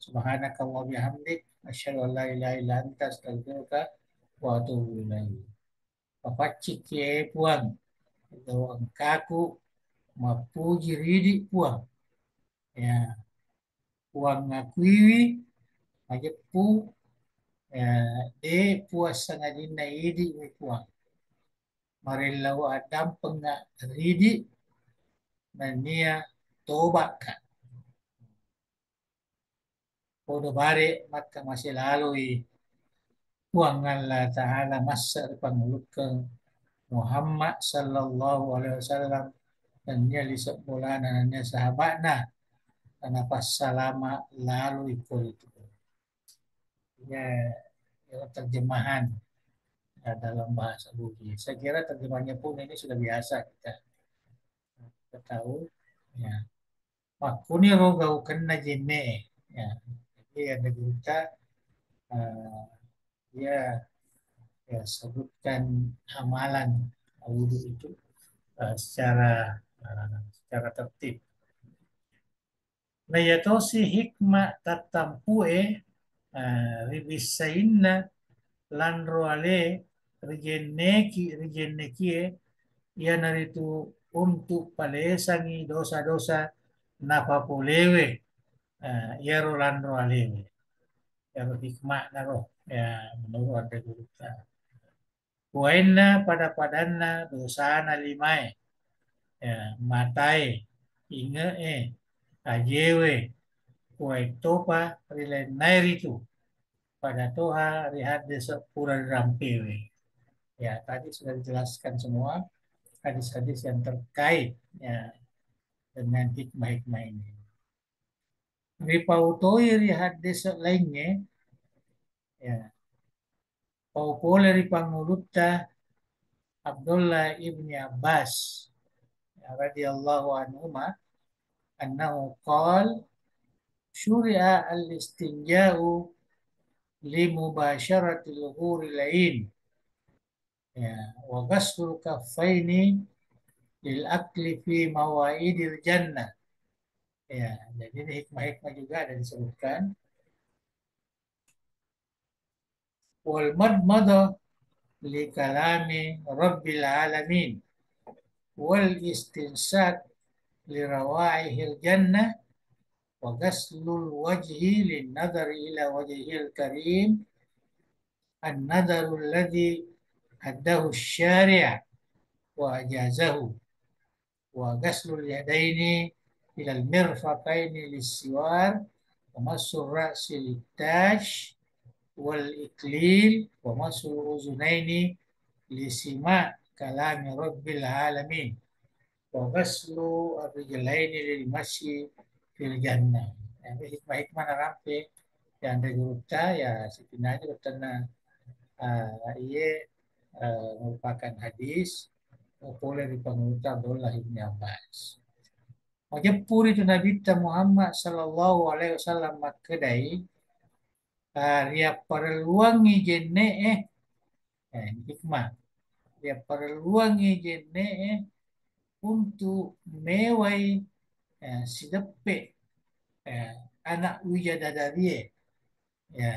S2: subhanaka wa bihamdik asyhadu an la ilaha illa anta astaghfiruka wa atubu ilaik papacik ki puang itu kaku mapuji ridi puang ya puang ngakuiwi aja pu de puasa ngadina idi we puang marilau adam penga ridi nania toba ka podo bare maka masih lalu i puang Allah Ta'ala masa pangulukeng Muhammad sallallahu alaihi wasallam dan dia lisap bolana dan sahabatna karena pas salama lalu ikut itu ya, ya terjemahan ya, dalam bahasa Bugis. Saya kira terjemahnya pun ini sudah biasa kita tahu. Ya, makuni rogau kena jene. Ya, jadi ada kita uh, dia ya sebutkan amalan wudhu itu secara tertib. Nah, ya si hikmah tatampu ribisainna landro ale rigeneki yan itu untuk palesangi dosa-dosa napapolewe yaro landro alewe yaro hikmah naro ya menurut ada guru kuaina pada padanna dosa na limai ya matai inge ajewe kuai topa rilai nairitu pada toha rihat desa pura rampewe. Ya, tadi sudah dijelaskan semua hadis-hadis yang terkait ya, dengan hikmah-hikmah ini. Ripautoi hadis lainnya, ya, paupole ripanguluta Abdullah ibni Abbas ya, radhiyallahu anhu annahu qal syuri'a al-istinja'u li mubasharatil ghuri lain ya wa ghaslul kaffaini lil akli fi mawaidil jannah. Ya, jadi ini hikmah-hikmah juga ada disebutkan. Wal madmada li kalami rabbil alamin wal istinsak li rawaihil jannah wa ghaslul wajhi lin nadari ila wajhil karim an nadaru alladhi haddahu syari' wa ajazahu wa ghaslul yadaini ila al-mirfaqaini lis-siwar wa masur ra'si lit-taj wal iklil wa masur uzunaini lisima kalami rabbil alamin wa ghaslu ar-rijlaini lil masyi fil jannah. Ini hikmah-hikmah narampe yang digurukta ya sebenarnya bertena ia merupakan hadis boleh dipenguruta Abdullah ibn Abbas. Majapuri itu Nabi Muhammad sallallahu alaihi wasallam kedai ria perluangi jene hikmah dia perluangi jene untuk mewai sidepe anak wijadari ya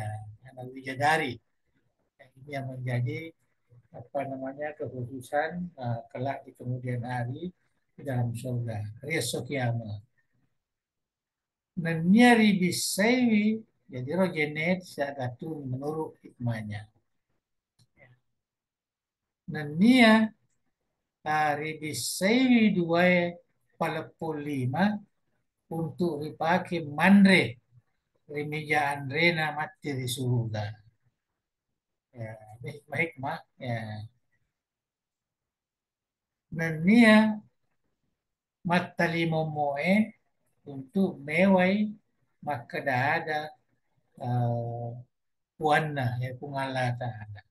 S2: anak wijadari ini yang menjadi apa namanya kekhususan kelak di kemudian hari di dalam surga riso kiamat. Nanyari bisaiwi jadi rojenet sadatun menurut hikmahnya. Nania ribissewi dua palepulima untuk dipakai mandre remija andrena mati di surga. Ya, ini hikmah. Ya. Nania matalimomoe untuk mewai maka ada puanna ya pungalata ada.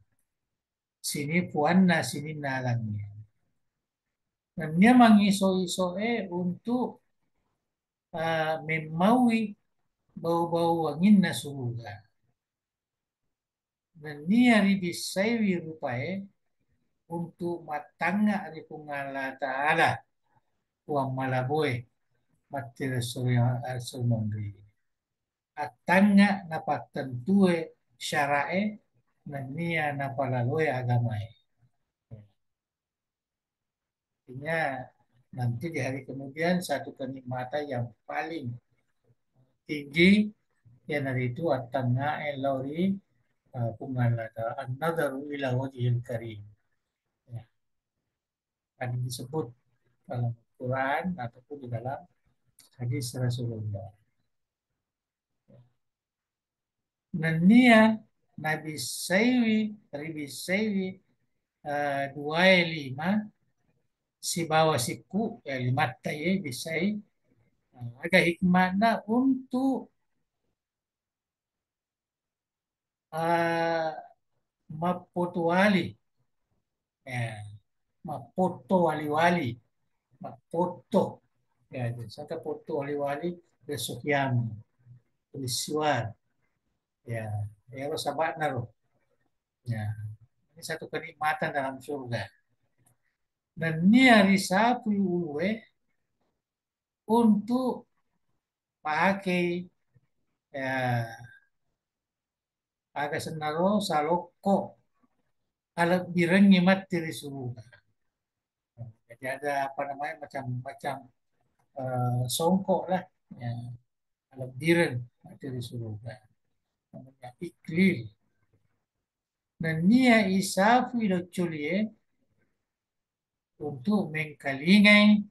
S2: Sini puanna sini nalangnya. Dan dia mengiso-iso untuk memaui bau-bau angin na surga. Dan dia ribisaiwi rupae untuk matanga di pungala ta'ala kuang malaboy matir surya sumondri. Atanga napatentue syarae dan nia napalaloy agamai. Artinya nanti di hari kemudian satu kenikmatan yang paling tinggi yang dari itu atanga lauri pungalata an-nadaru ila wajhil karim. Ya, tadi disebut dalam Quran ataupun di dalam hadis Rasulullah. Nania Nabi Saywi, Ribi Saywi, 25 si bawa siku ya lima taye bisai ada hikmahnya untuk uh, mapotuali ya mapoto wali-wali mapoto ya saka foto wali-wali besok yang perisuan ya ya lo sabat naro ya ini satu kenikmatan dalam surga dan ini hari Sabtu ulwe untuk pakai ya agak senaro saloko alat birengi materi surga. Jadi ada apa namanya macam-macam songkok lah ya, alat bireng materi surga. Namanya iklil. Dan nia isafu idoculie untuk mengkalingai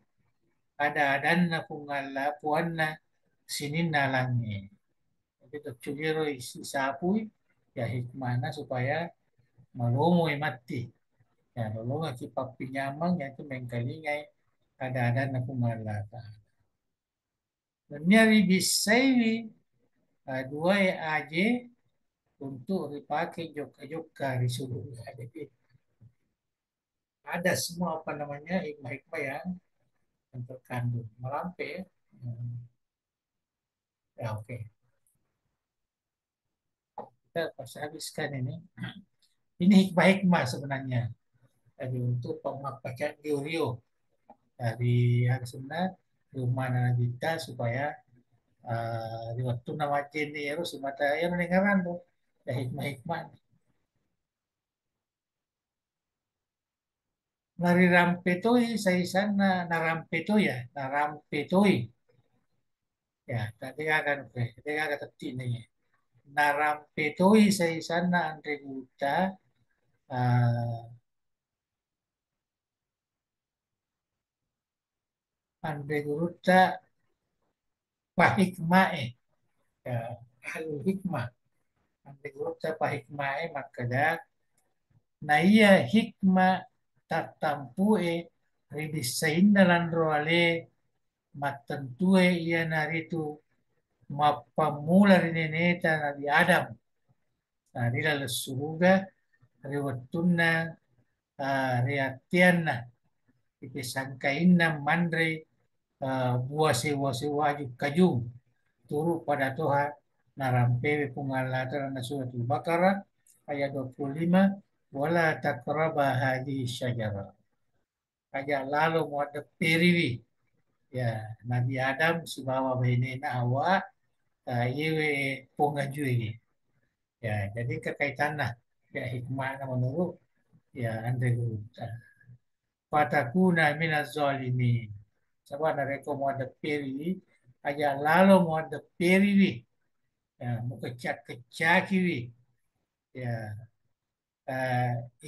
S2: ada na pungala puanna sinin nalangi. Jadi doculiro isafu ya hikmahna supaya malomoi mati. Ya, lolonga ki papinyamang ya itu mengkalingai ada na pungala. Dan nyari bisaiwi dua aja untuk dipakai joka-joka di surga. Jadi ada semua apa namanya hikmah-hikmah yang terkandung. Melampai ya. Ya oke. Kita pas habiskan ini. Ini hikmah-hikmah sebenarnya. Jadi untuk pemakaian Rio dari Arsena rumah kita supaya di waktu nama ini harus mata yang mendengaran tuh ya hikmah-hikmah. Nari rampetoi saya sana narampetoi ya narampetoi ya tadi akan oke tadi akan tertini narampetoi saya sana andre guta andre guta pahikmae ya hal hikmah andre guta pahikmae makanya na iya hikmah tatampue ribisain dalam roale matentue ia naritu mapamula rineneta Nabi Adam. Nah, di dalam surga riwatuna reatiana ipisangkainna mandre buah sewa wajib kajung turu pada Tuhan narampewe pungalatan na surat Al-Baqarah ayat 25 wala takraba hadhihi syajara aja lalu muada periwi ya Nabi Adam subawa bainena Hawa yewe pongajui ya jadi kekaitan lah ya hikmah menurut ya anda guru fatakuna minaz zalimin sebab mereka mau ada peri aja lalu mau ada peri ya mau kecak kecaki ya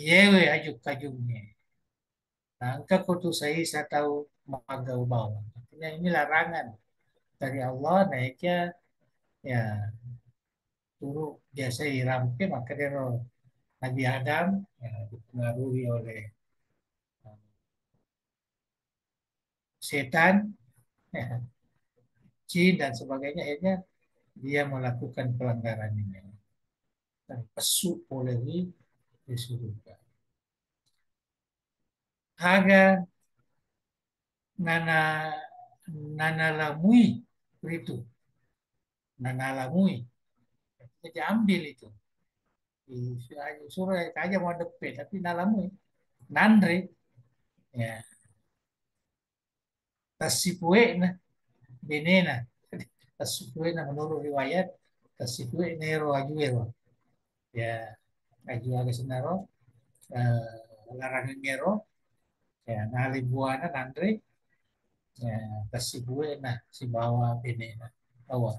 S2: yewe ajuk kajungnya. Nah, engkau kutu saya tahu magau bawah. Artinya ini larangan dari Allah naiknya ya turut biasa iramke maka dia roh Nabi Adam ya, dipengaruhi oleh setan, ya, jin dan sebagainya akhirnya dia melakukan pelanggaran ini dan pesuk oleh di surga. Haga nana nana lamui itu nana lamui jadi ambil itu di suruh aja mau depet tapi nalamui nandre ya tasipue na benena tasipue na menurut riwayat tasipue nero ajuero ya aju aga senaro larangan ngero ya nali buana nandre ya tasipue na si bawa benena bawa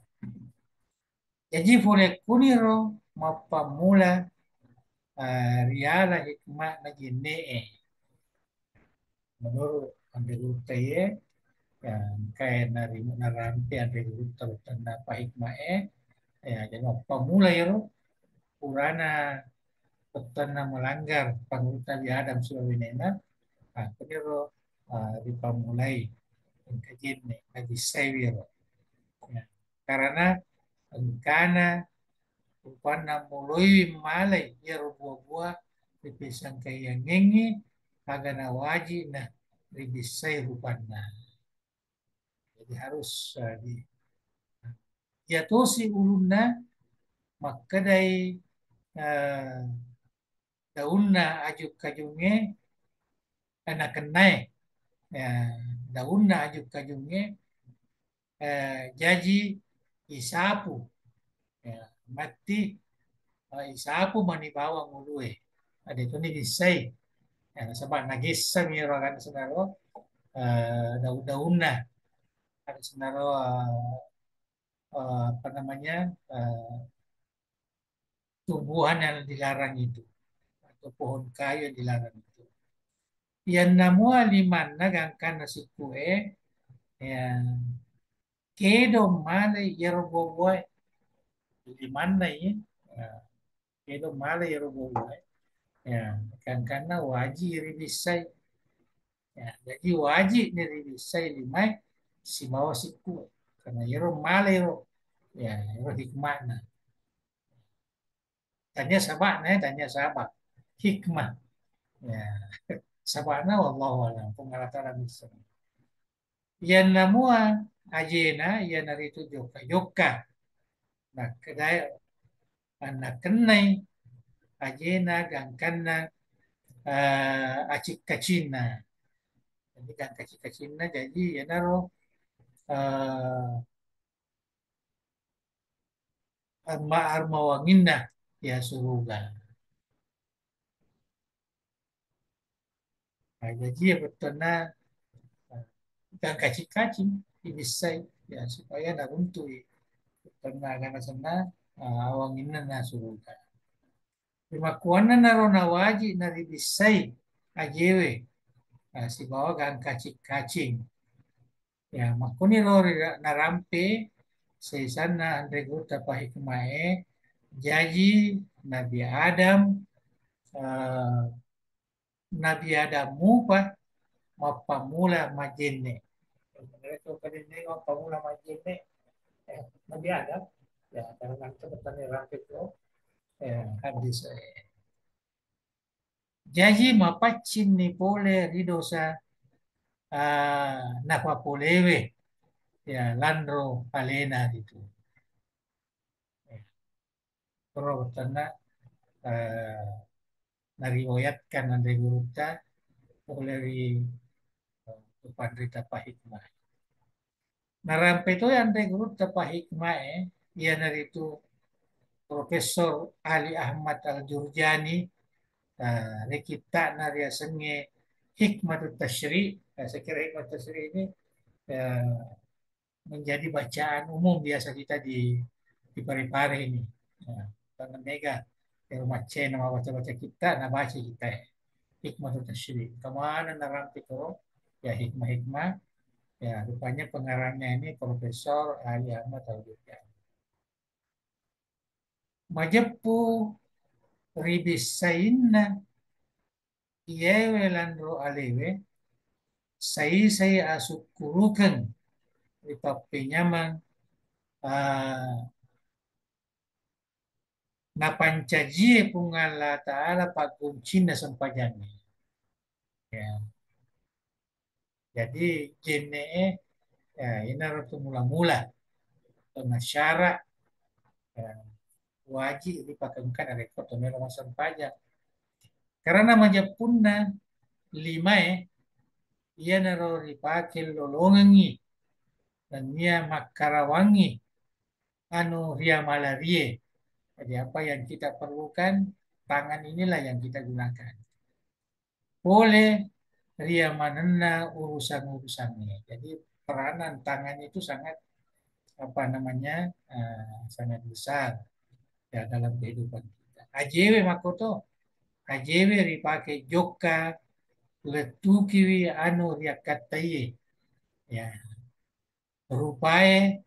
S2: jadi boleh kuniro mapamula riala hikmah na ginee menurut ambil taye ya kaya narampi ande guru tanda pa hikmah ya jadi pamula yero purana petana melanggar pangurutan di Adam Sulawinena keniro di pamulai kajian kaji sewiro ya. Karena engkana upana muloi malai yero buah-buah dipisang kaya ngengi agana waji nah ribisai rupana jadi harus di ya tosi ulunna makadai uh, daunna ajuk kajunge anak kenai ya, daunna ajuk kajunge jaji isapu ya, mati isapu mani bawang ulue ada itu nih disai ya, sebab nagisa miro kan senaro daun-daunna ada senaro apa namanya tumbuhan yang dilarang itu atau pohon kayu yang dilarang itu. Yang namua liman nagangkan nasi kue yang kedo male yerobo boy liman na ini kedo male yerobo boy ya kan karena wajib ribisai ya jadi wajib nih ribisai limai si bawa si kue karena yero male yero ya yero hikmah na tanya sahabat nih tanya sahabat hikmah ya sabana wallahu alam pengalaman bisa yan namua ajena yan narito joka joka nah kedai anak kenai ajena gangkana acik kacina jadi gang kacik kacina jadi ya naro arma arma wanginna ya suruga nah, jadi ya betul na gang kacik kacing ibisai ya supaya naruntui karena karena sana wanginna na suruga Rimakuana naro nawaji naribisai ajewe si bawa gang kacing ya makuni lori narampe seisana andre guta pahikmae jaji Nabi Adam eh, Nabi Adam mupa mapamula majene mereka pada ini mapamula majene Nabi Adam ya karena nanti bertanya rampe itu hadis jaji mapacin ni pole ridosa napapolewe ya Landro Palena itu. Terus karena eh, nariwayatkan dari Guruta oleh Pandrita Pahikmah. Narampe itu yang dari Guruta Pahikmah ia dari itu Profesor Ali Ahmad Al-Jurjani kita naria senge hikmatut tasyri saya kira hikmat tasyri ini eh, menjadi bacaan umum biasa kita di Parepare ini. Ya, karena mega ya rumah C nama baca-baca kita, nah baca kita hikmah tasyrik. Kemana narampi itu? Ya hikmah-hikmah. Ya rupanya pengarangnya ini Profesor Ali Ahmad Al-Ghazali. Majepu ribisainna iyewe landro alewe saya asukurukan di papinyaman na pancajie pungala ta'ala paguncina sempajani. Ya, jadi jene ya ini harus mula-mula karena syarat ya, wajib dipakaikan rekod rumah sempajang. Karena nama punna lima ia naro dipakai lolongangi dan ia makarawangi anu ria malarie. Jadi apa yang kita perlukan, tangan inilah yang kita gunakan. Boleh ria manena urusan-urusannya. Jadi peranan tangan itu sangat apa namanya sangat besar ya dalam kehidupan kita. Ajewe makoto, ajewe dipakai joka letukiwi anu ria katai ya rupae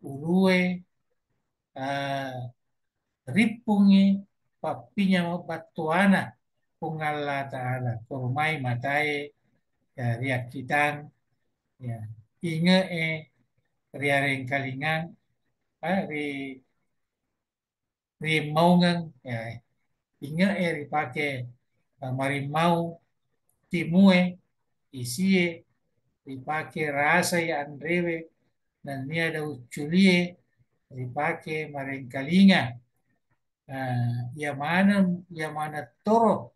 S2: ulue uh, ripungi papinya batuana pungalla ta'ala kurmai matai ya, riak kitang ya inge riareng kalingan ri ri maungan ya inge ripake marimau timue isie ripake rasa ya andrewe dan ni ada uculie ripake mareng kalinga yang mana toro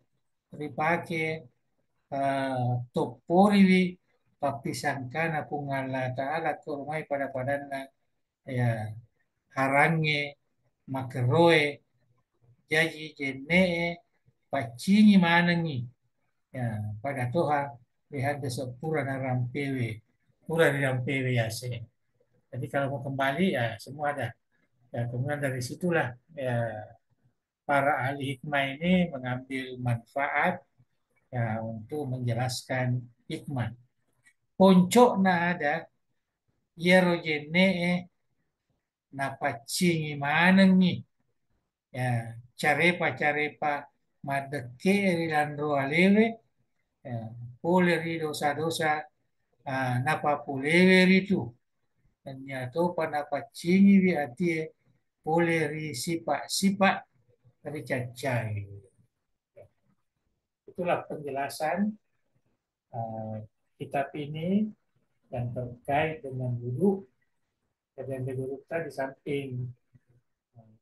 S2: ripake toporiwi papisangkana pungala ta'ala kurmai pada padana ya harange makeroe jaji jene pacingi manangi ya pada toha lihat besok pura na rampewe pura di rampewe ya se. Jadi kalau mau kembali ya semua ada ya kemudian dari situlah ya para ahli hikmah ini mengambil manfaat ya untuk menjelaskan hikmah. Poncok na ada yerojene napacingi manengi ya carepa madeke rilandro alewe ya, pole ri dosa-dosa napapulewe ritu dan nyato panapacingi wi atie pole ri sipak-sipak ri cacai. Itulah penjelasan kitab ini yang terkait dengan wudhu. Dan kita di samping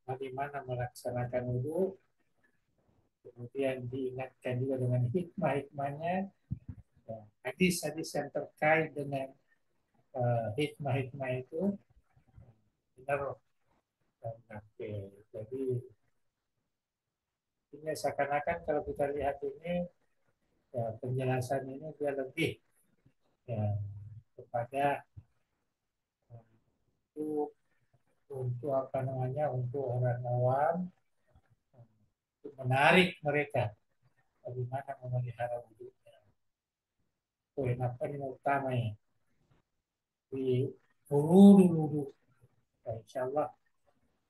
S2: bagaimana melaksanakan wudhu, kemudian diingatkan juga dengan hikmah-hikmahnya, hadis-hadis yang terkait dengan hikmah-hikmah itu benar. Jadi ini seakan-akan kalau kita lihat ini ya, penjelasan ini dia lebih ya, kepada untuk apa namanya untuk orang awam untuk menarik mereka bagaimana memelihara wudhunya. Poin apa yang utama ya di dulu. Ya, insya Allah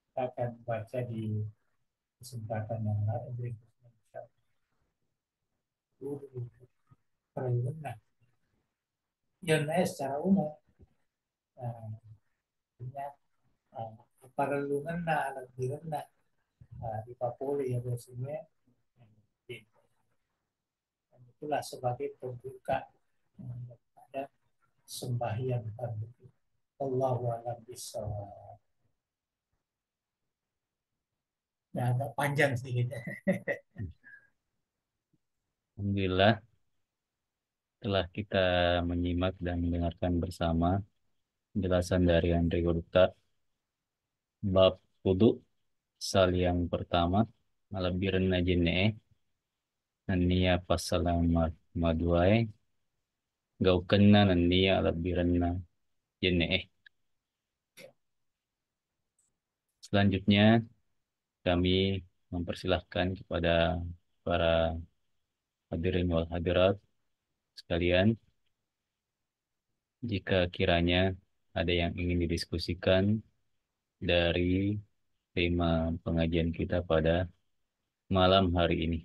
S2: kita akan baca di kesempatan yang lain berikutnya. Dulu perlunya secara umum perlunya lebih rendah di Papua ya biasanya itulah sebagai pembuka pada sembahyang fardu. Allahu a'lam bishawab. Ya, agak panjang sedikit.
S1: Alhamdulillah telah kita menyimak dan mendengarkan bersama penjelasan dari Andre Golutar bab wudu sal yang pertama malabiran najene nania pasal yang maduai gaukenna nania alabiran na jene. Selanjutnya kami mempersilahkan kepada para hadirin wal hadirat sekalian, jika kiranya ada yang ingin didiskusikan dari tema pengajian kita pada malam hari ini.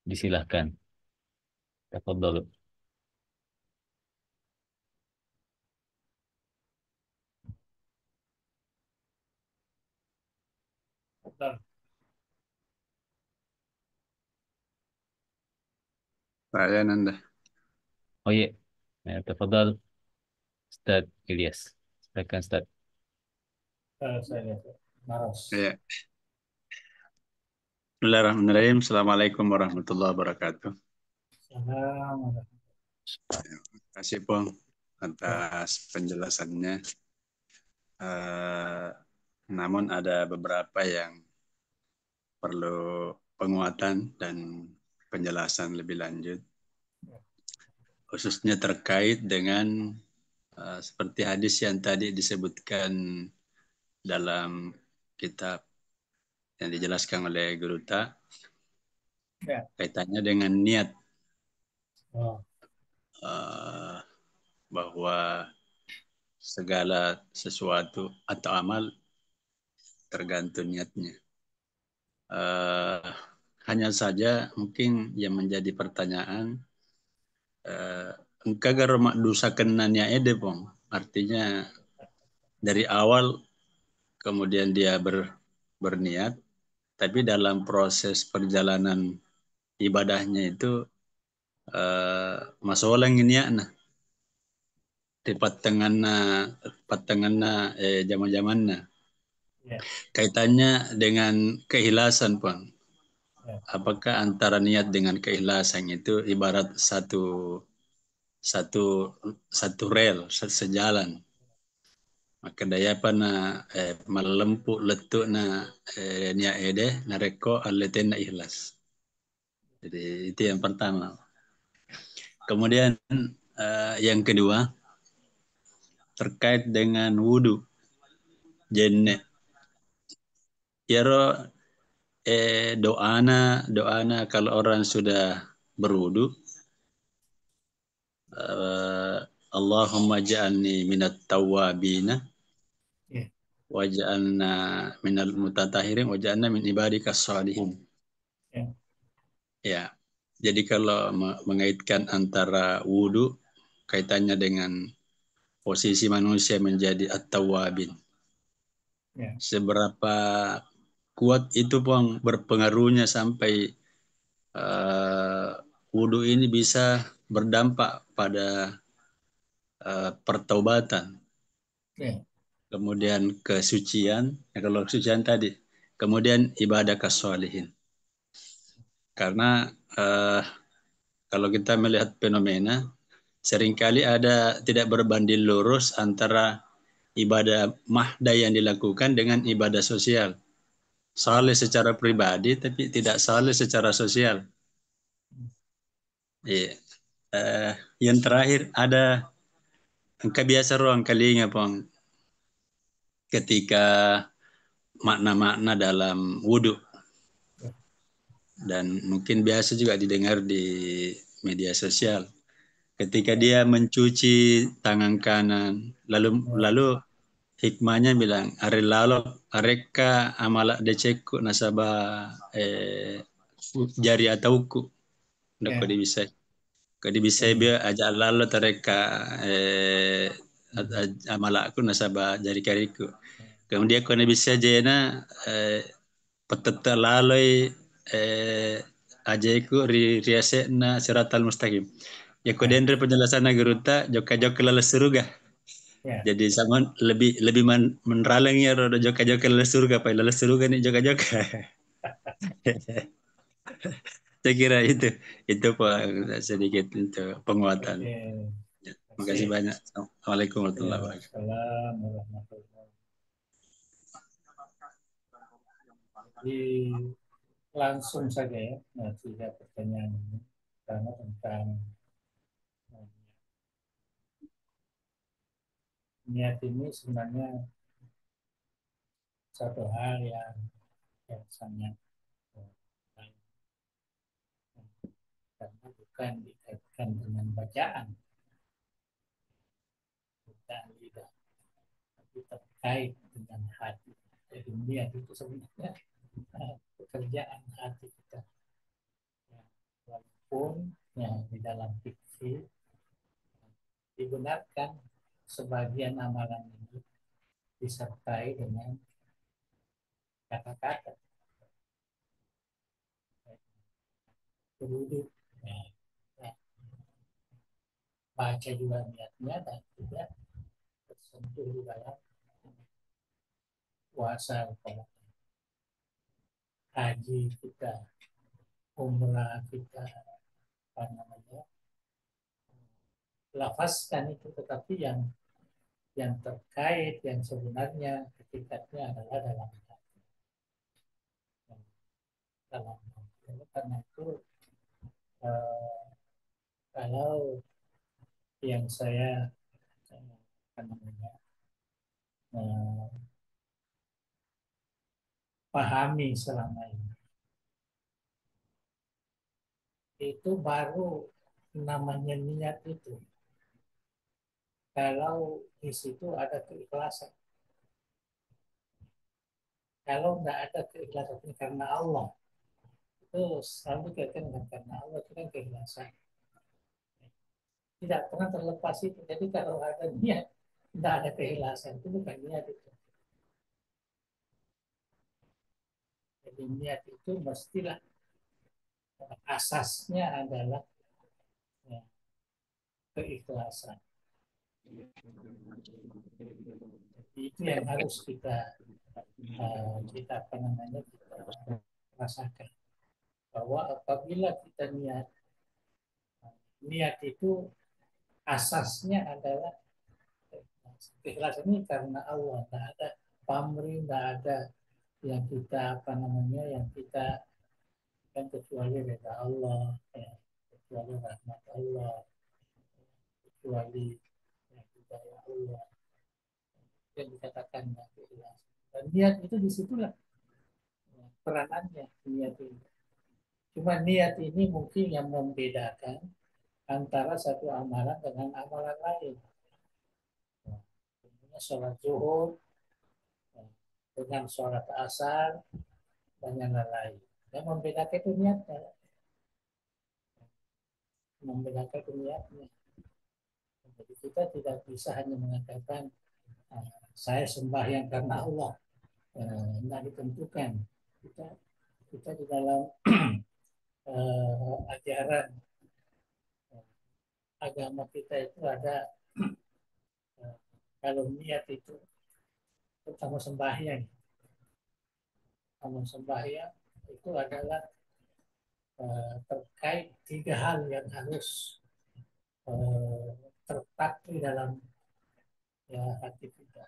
S1: Disilahkan. Tafadhalu.
S4: Saya Nanda.
S1: Oh iya, tafadhal Ustaz Ilyas. Silakan Ustaz.
S2: Saya lihat. Maros.
S4: Ya. Bismillahirrahmanirrahim. Assalamualaikum warahmatullahi wabarakatuh.
S2: Salam.
S4: Terima kasih Pong atas penjelasannya. Namun ada beberapa yang perlu penguatan dan penjelasan lebih lanjut, khususnya terkait dengan seperti hadis yang tadi disebutkan dalam kitab yang dijelaskan oleh Guru Ta,
S2: Ya.
S4: kaitannya dengan niat,
S2: Oh,
S4: bahwa segala sesuatu atau amal tergantung niatnya. Hanya saja mungkin yang menjadi pertanyaan, engkau garomak dosa kenanya ede pong. Artinya dari awal kemudian dia berniat, tapi dalam proses perjalanan ibadahnya itu masalah niatnya tepat tengahna zaman-zamannya.
S2: ya.
S4: Kaitannya dengan keikhlasan, Bang.
S2: Ya.
S4: Apakah antara niat dengan keikhlasan itu ibarat satu rel, sejalan. Maka daya pana malempu letuk na niat ede nareko aletena ikhlas. Jadi itu yang pertama. Kemudian yang kedua terkait dengan wudu. Jenne. Yaro doana kalau orang sudah berwudu, Allahumma ja'alni minat tawwabina
S2: Ya.
S4: waj'alna minal mutatahirin waj'alna min ibadikas shalihin.
S2: Ya.
S4: Ya. Jadi kalau mengaitkan antara wudu kaitannya dengan posisi manusia menjadi at-tawwabin.
S2: Ya.
S4: Seberapa kuat itu Bang berpengaruhnya sampai wudu ini bisa berdampak pada pertaubatan,
S2: Ya.
S4: kemudian kesucian, kalau kesucian tadi, kemudian ibadah kesolehin. Karena kalau kita melihat fenomena, seringkali ada tidak berbanding lurus antara ibadah mahda yang dilakukan dengan ibadah sosial. Saleh secara pribadi, tapi tidak saleh secara sosial. Iya. Yang terakhir ada angka biasa ruang kalinya Pong ketika makna-makna dalam wudhu dan mungkin biasa juga didengar di media sosial. Ketika dia mencuci tangan kanan, lalu hikmahnya bilang, "Ari lalok areka amalak deceku nasabah jari atauku." Ndak
S2: Ya.
S4: kodi bisa. Kodi bisa
S2: Ya.
S4: dia ajak lalu tereka amalakku nasabah jari kariku. Kemudian kau bisa jena peteta laloi ajaiku riasekna siratal mustaqim. Ya kau dendre penjelasan geruta joka-joka lalas surga.
S2: Ya.
S4: Jadi sama lebih meneralang ya rodo joka-joka lalas surga, pa lalas surga nih joka-joka. Saya kira itu Pak sedikit untuk penguatan.
S2: Oke.
S4: Terima kasih banyak. Assalamualaikum
S2: Ya.
S4: warahmatullahi wabarakatuh.
S2: Salam warahmatullahi. Jadi langsung saja ya, nah, tiga pertanyaan ini. Pertama tentang niat ini sebenarnya satu hal yang misalnya karena bukan dikaitkan dengan bacaan lidah, tapi terkait dengan hati. Jadi niat itu sebenarnya pekerjaan hati kita. Ya, walaupun ya, di dalam fikih dibenarkan sebagian amalan ini disertai dengan kata-kata berwudu, ya, ya, baca juga niatnya dan tidak tersentuh di dalam puasa, kalau haji kita, umrah kita, apa namanya, lafazkan itu, tetapi yang terkait, yang sebenarnya hakikatnya adalah dalam karena itu eh, kalau yang saya apa namanya, eh, pahami selama ini itu baru namanya niat itu kalau di situ ada keikhlasan. Kalau nggak ada keikhlasan ini karena Allah, itu selalu dikaitkan dengan karena Allah, itu kan keikhlasan. Tidak pernah terlepas itu. Jadi kalau ada niat, tidak ada keikhlasan, itu bukan niat itu. Jadi niat itu mestilah asasnya adalah ya, keikhlasan. Jadi itu yang harus kita apa namanya, kita rasakan bahwa apabila kita niat itu asasnya adalah keikhlasan ini karena Allah, tidak ada pamrih, tidak ada yang kita apa namanya, yang kita kan kecuali reda Allah, ya, kecuali rahmat Allah, kecuali ya, hidayah Allah yang dikatakan keikhlasan. Dan niat itu disitulah ya, peranannya niat ini. Cuma niat ini mungkin yang membedakan antara satu amalan dengan amalan lain. Ya, sholat zuhur ya, dengan sholat asar dan yang lain. Yang membedakan itu niatnya, membedakan itu niatnya. Jadi kita tidak bisa hanya mengatakan saya sembahyang karena Allah, tidak ditentukan. Kita di dalam ajaran agama kita itu ada kalau niat itu terutama sembahyang, itu adalah terkait tiga hal yang harus terletak di dalam ya, hati kita.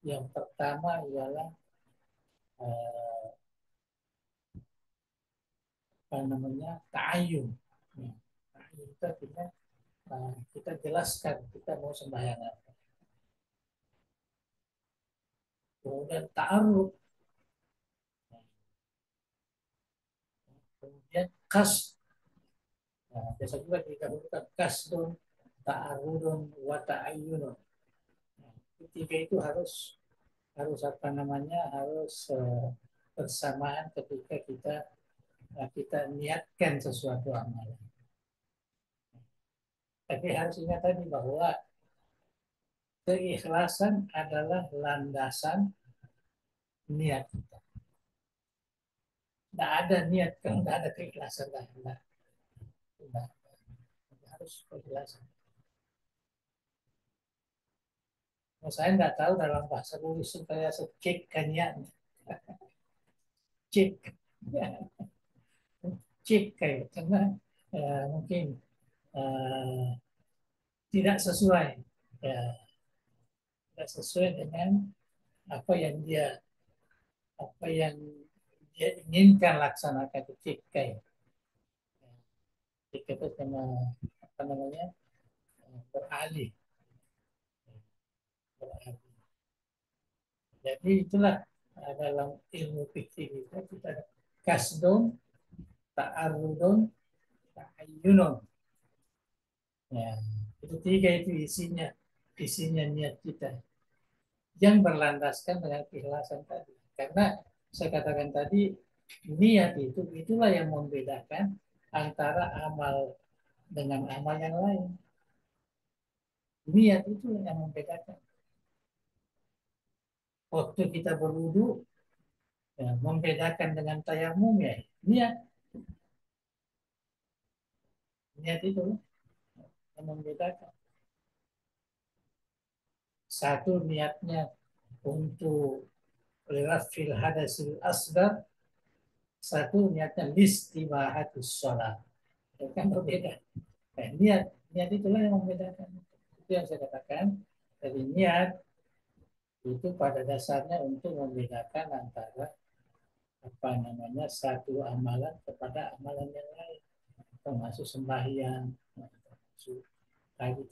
S2: Yang pertama ialah apa namanya, ta'ayun. Ya, ta'ayun itu artinya kita jelaskan kita mau sembahyang apa. Kemudian ta'aruf, kemudian kas. Nah, biasa juga dikatakan kasdun, ta'arudun, wa ta'ayyunun. Nah, ketiga itu harus apa namanya, harus bersamaan ketika kita niatkan sesuatu amalan. Tapi harus ingat tadi bahwa keikhlasan adalah landasan niat kita. Tidak ada niat kalau tidak ada keikhlasan. Tidak. Harus keikhlasan. Nah, saya tidak tahu dalam bahasa tulis supaya cek kanyaan. Cek. Cek kayak karena mungkin uh, tidak sesuai. Ya, tidak sesuai dengan apa yang dia inginkan laksanakan, itu cek kayak. Cek itu sama apa namanya, beralih. Jadi itulah dalam ilmu fikih kita ada kasdun, ta'arudun, ta'ayyunun. Ya, itu tiga itu isinya niat kita yang berlandaskan dengan keikhlasan tadi. Karena saya katakan tadi niat itu itulah yang membedakan antara amal dengan amal yang lain. Niat itu yang membedakan. Waktu kita berwudu, ya, membedakan dengan tayamum ya niat. Niat itu yang membedakan. Satu niatnya untuk lirafil hadasil asgar, satu niatnya listibahatus sholat. Itu kan berbeda. Nah, niat itulah yang membedakan. Itu yang saya katakan. Jadi niat itu pada dasarnya untuk membedakan antara satu amalan kepada amalan yang lain, termasuk sembahyang,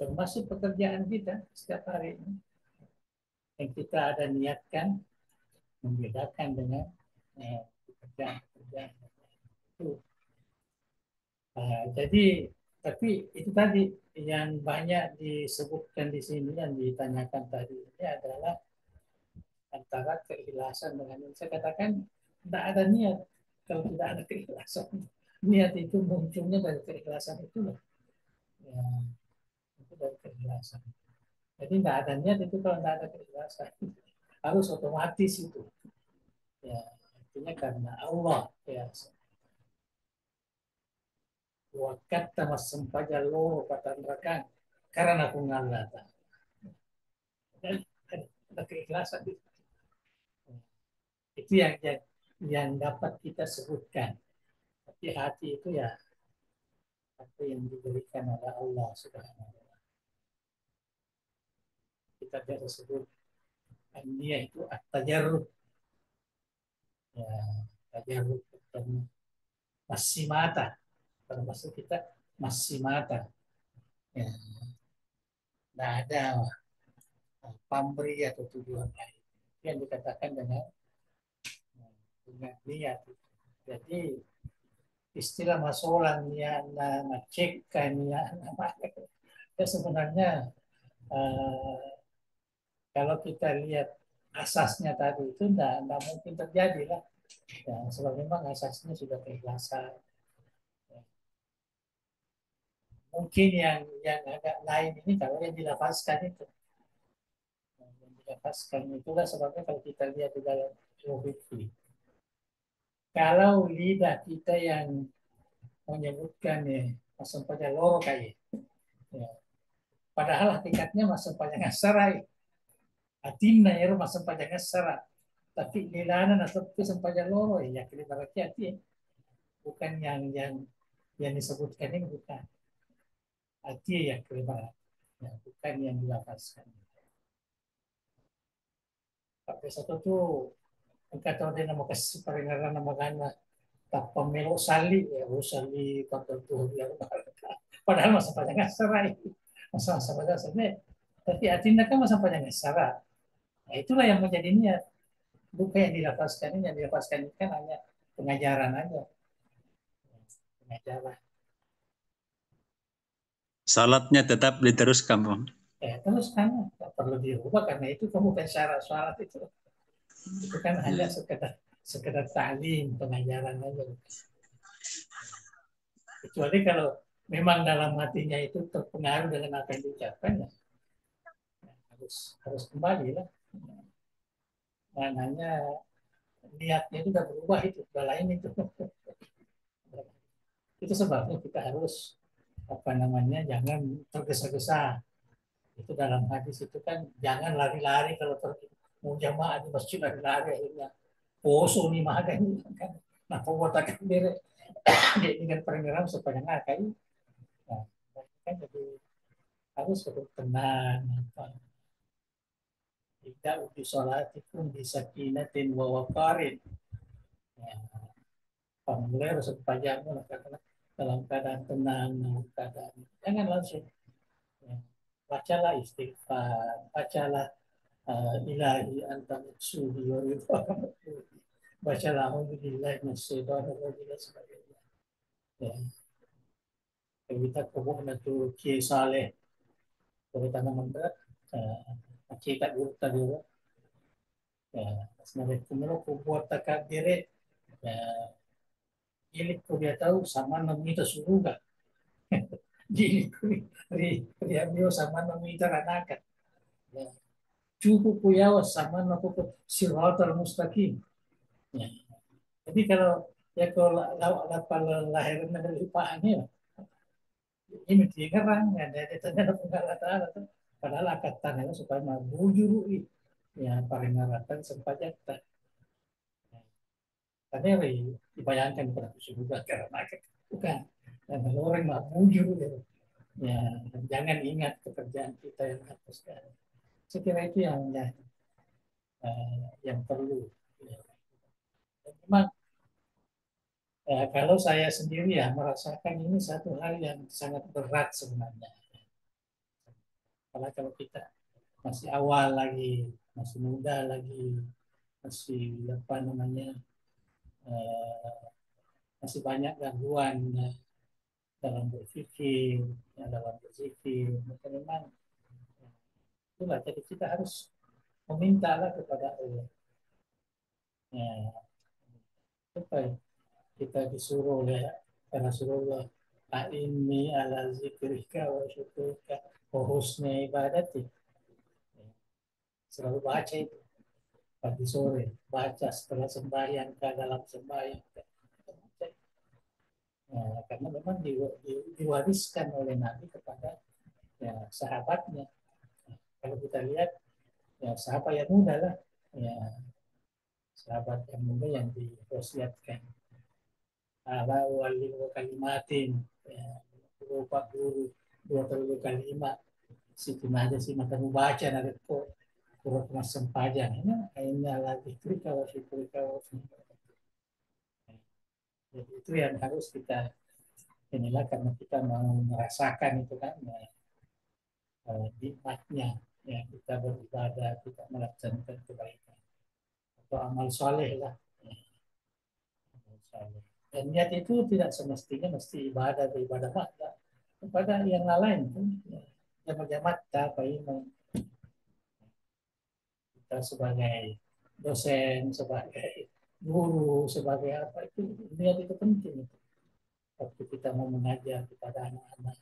S2: termasuk pekerjaan kita setiap hari ini yang kita ada niatkan membedakan dengan pekerjaan itu. Jadi tapi itu tadi yang banyak disebutkan di sini dan ditanyakan tadi ini adalah antara keikhlasan dengan yang saya katakan tidak ada niat kalau tidak ada keikhlasan. Niat itu munculnya dari keikhlasan itu, ya, itu dari keikhlasan. Jadi tidak ada niat itu kalau tidak ada keikhlasan, harus otomatis itu. Ya, artinya karena Allah ya. Wakat tamas sempaja lo kata mereka karena aku ngalata. Dan ada keikhlasan itu yang dapat kita sebutkan. Tapi hati itu ya apa yang diberikan oleh Allah Subhanahu wa taala. Kita biasa sebut niat itu at-tajarrud. Ya, tajarrud dan masimata. Kalau maksud kita masimata. Ya, tidak ada pamrih atau tujuan lain. Yang dikatakan dengan niat. Jadi istilah masolan niat ngecekkan niat ya sebenarnya kalau kita lihat asasnya tadi itu tidak mungkin terjadi lah. Ya, sebab memang asasnya sudah keikhlasan. Ya. Mungkin yang agak lain ini kalau yang dilafazkan itu. Yang dilafazkan itulah sebabnya kalau kita lihat di dalam ilmu. Kalau lidah kita yang menyebutkan ya masuk pada loro kayak. Ya. Padahal hakikatnya masuk pada ngasarai. Atinna ya masuk pada ngasarai. Tapi lilanan atau itu sampainya loro ya kira berarti hati bukan yang disebutkan ini bukan hati ya kira ya, bukan yang dilafazkan. Tapi satu tuh kata dia nama kasih peringatan nama gana tak pemilu sali ya sali pada tuh dia padahal masa panjang serai masa pada sebenarnya tapi hatinya kan masa panjang serai. Nah itulah yang menjadi niat bukan yang dilafazkan ini yang dilafazkan ini kan hanya pengajaran aja. Pengajaran.
S4: Salatnya tetap diteruskan, Bang.
S2: Ya, terus kan tak perlu diubah karena itu kamu bukan syarat sholat itu. Itu kan hanya sekedar ta'lim, pengajaran aja. Kecuali kalau memang dalam hatinya itu terpengaruh dengan apa yang diucapkan, ya harus kembali lah. Maknanya niatnya itu udah berubah itu, udah lain itu. Itu sebabnya kita harus jangan tergesa-gesa. Itu dalam hadis itu kan jangan lari-lari kalau mau jamaah di masjid lari-lari akhirnya poso nih maga ini kan. Nah, pembuatan diri dengan perengeram supaya ngakai. Nah, kan jadi harus tenang. Tidak uji sholatikum bisakinatin wa waqarin. Ya, mulai harus pajakmu dalam keadaan tenang, dalam keadaan jangan langsung. Ya, bacalah istighfar, bacalah ilahi anta maksudi wa ridwaka matludi. Baca alhamdulillah minasyaitonir rajim dan sebagainya. Ya. Kita kubuh tu Kiai Saleh, kita tanam berat, kita guru tadi, ya, sebenarnya kumelo kubuat takabire, ya, ilik ko dia tahu sama namita suruga, ilik ko dia bio sama namita ranakan, ya, cukup kuyawas sama nakupo siratal mustaqim, ya. Jadi kalau ya kalau lahiran dari ipaannya, ini dikerang ya dari tanda pengalatan padahal akatan itu supaya mabujuru ya paling ngaratan sempatnya tapi dibayangkan pada juga karena bukan dan kalau orang mabujuru ya jangan ingat pekerjaan kita yang atas sekarang. Saya kira itu yang perlu ya. Dan memang kalau saya sendiri ya merasakan ini satu hal yang sangat berat sebenarnya. Karena kalau kita masih awal lagi, masih muda lagi, masih apa namanya, masih banyak gangguan ya, dalam berpikir, ya, dalam berzikir. Maka memang itulah jadi kita harus memintalah kepada Allah. Ya, supaya kita disuruh oleh Rasulullah, "A'inni ala zikrika wa syukrika wa husni ibadati." Selalu baca itu pagi sore, baca setelah sembahyang, ke dalam sembahyang. Ya, karena memang diwariskan oleh Nabi kepada ya, sahabatnya. Nah, kalau kita lihat ya sahabat yang muda lah, ya sahabat yang muda yang diwasiatkan. Ala wali kalimatin, ya, berupa guru 20 kalimat. Situ aja sih maka membaca nanti kok kurang sempajang. Ini lagi krika wasi krika wasi. Jadi itu yang harus kita inilah karena kita mau merasakan itu kan nikmatnya ya kita beribadah, kita melaksanakan kebaikan atau amal soleh lah. Ya, amal soleh. Dan niat itu tidak semestinya mesti ibadah mata kepada yang lain pun ya, jamak-jamak apa ini kita sebagai dosen, sebagai guru, sebagai apa itu niat itu penting. Waktu kita mau mengajar kepada anak-anak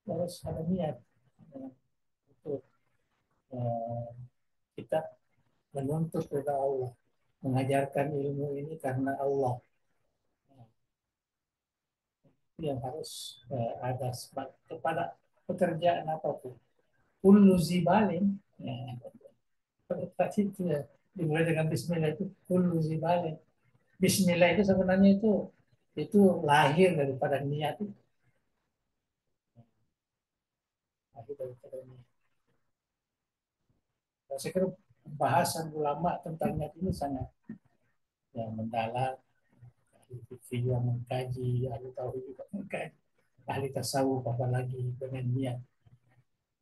S2: harus ada niat untuk kita menuntut kepada Allah, mengajarkan ilmu ini karena Allah. Itu yang harus ada kepada pekerjaan apapun. Kullu zibalin, ya, tadi itu ya, dimulai dengan Bismillah itu kullu zibalin. Bismillah itu sebenarnya itu lahir daripada niat itu. Lahir daripada niat. Saya kira bahasan ulama tentang niat ini sangat ya, mendalam. Ahli fikih yang mengkaji, ahli tauhid juga mengkaji, ahli tasawuf apalagi dengan niat,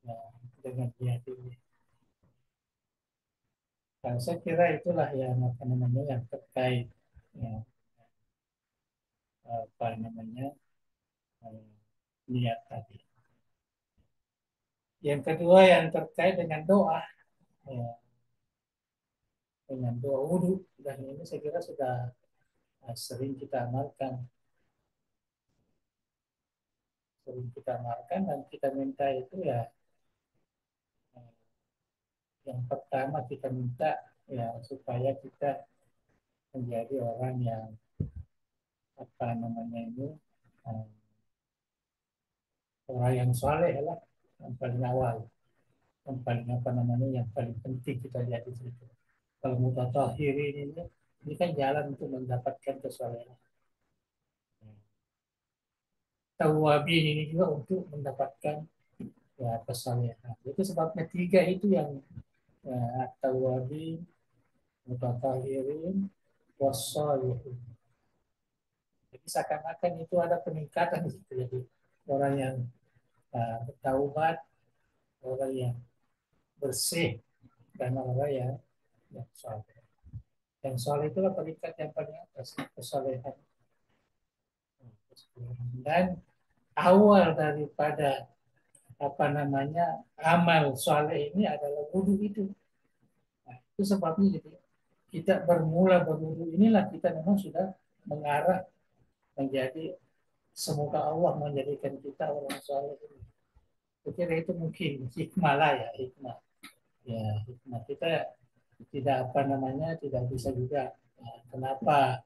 S2: ya, dengan niat ini. Dan saya kira itulah yang apa namanya yang terkait ya, apa namanya niat tadi. Yang kedua yang terkait dengan doa, ya, dengan doa wudhu dan ini saya kira sudah sering kita amalkan, dan kita minta itu ya yang pertama kita minta ya supaya kita menjadi orang yang apa namanya ini orang yang soleh lah yang paling awal, yang paling apa namanya yang paling penting kita lihat di situ. Kalau mutatahhirin ini kan jalan untuk mendapatkan kesolehan. Tawabin ini juga untuk mendapatkan ya kesolehan. Itu sebabnya tiga itu yang ya, tawabin, mutatahhirin, wassalihin. Jadi seakan-akan itu ada peningkatan di situ. Jadi orang yang bertaubat, orang yang bersih dan orang yang soleh. Yang soleh itulah peringkat yang paling atas, kesolehan. Dan awal daripada amal soleh ini adalah wudhu itu. Nah, itu sebabnya jadi kita bermula berwudhu inilah kita memang sudah mengarah menjadi, semoga Allah menjadikan kita orang soleh ini. Saya kira itu mungkin hikmah lah ya, hikmah. Ya, hikmah kita tidak bisa juga. Nah, kenapa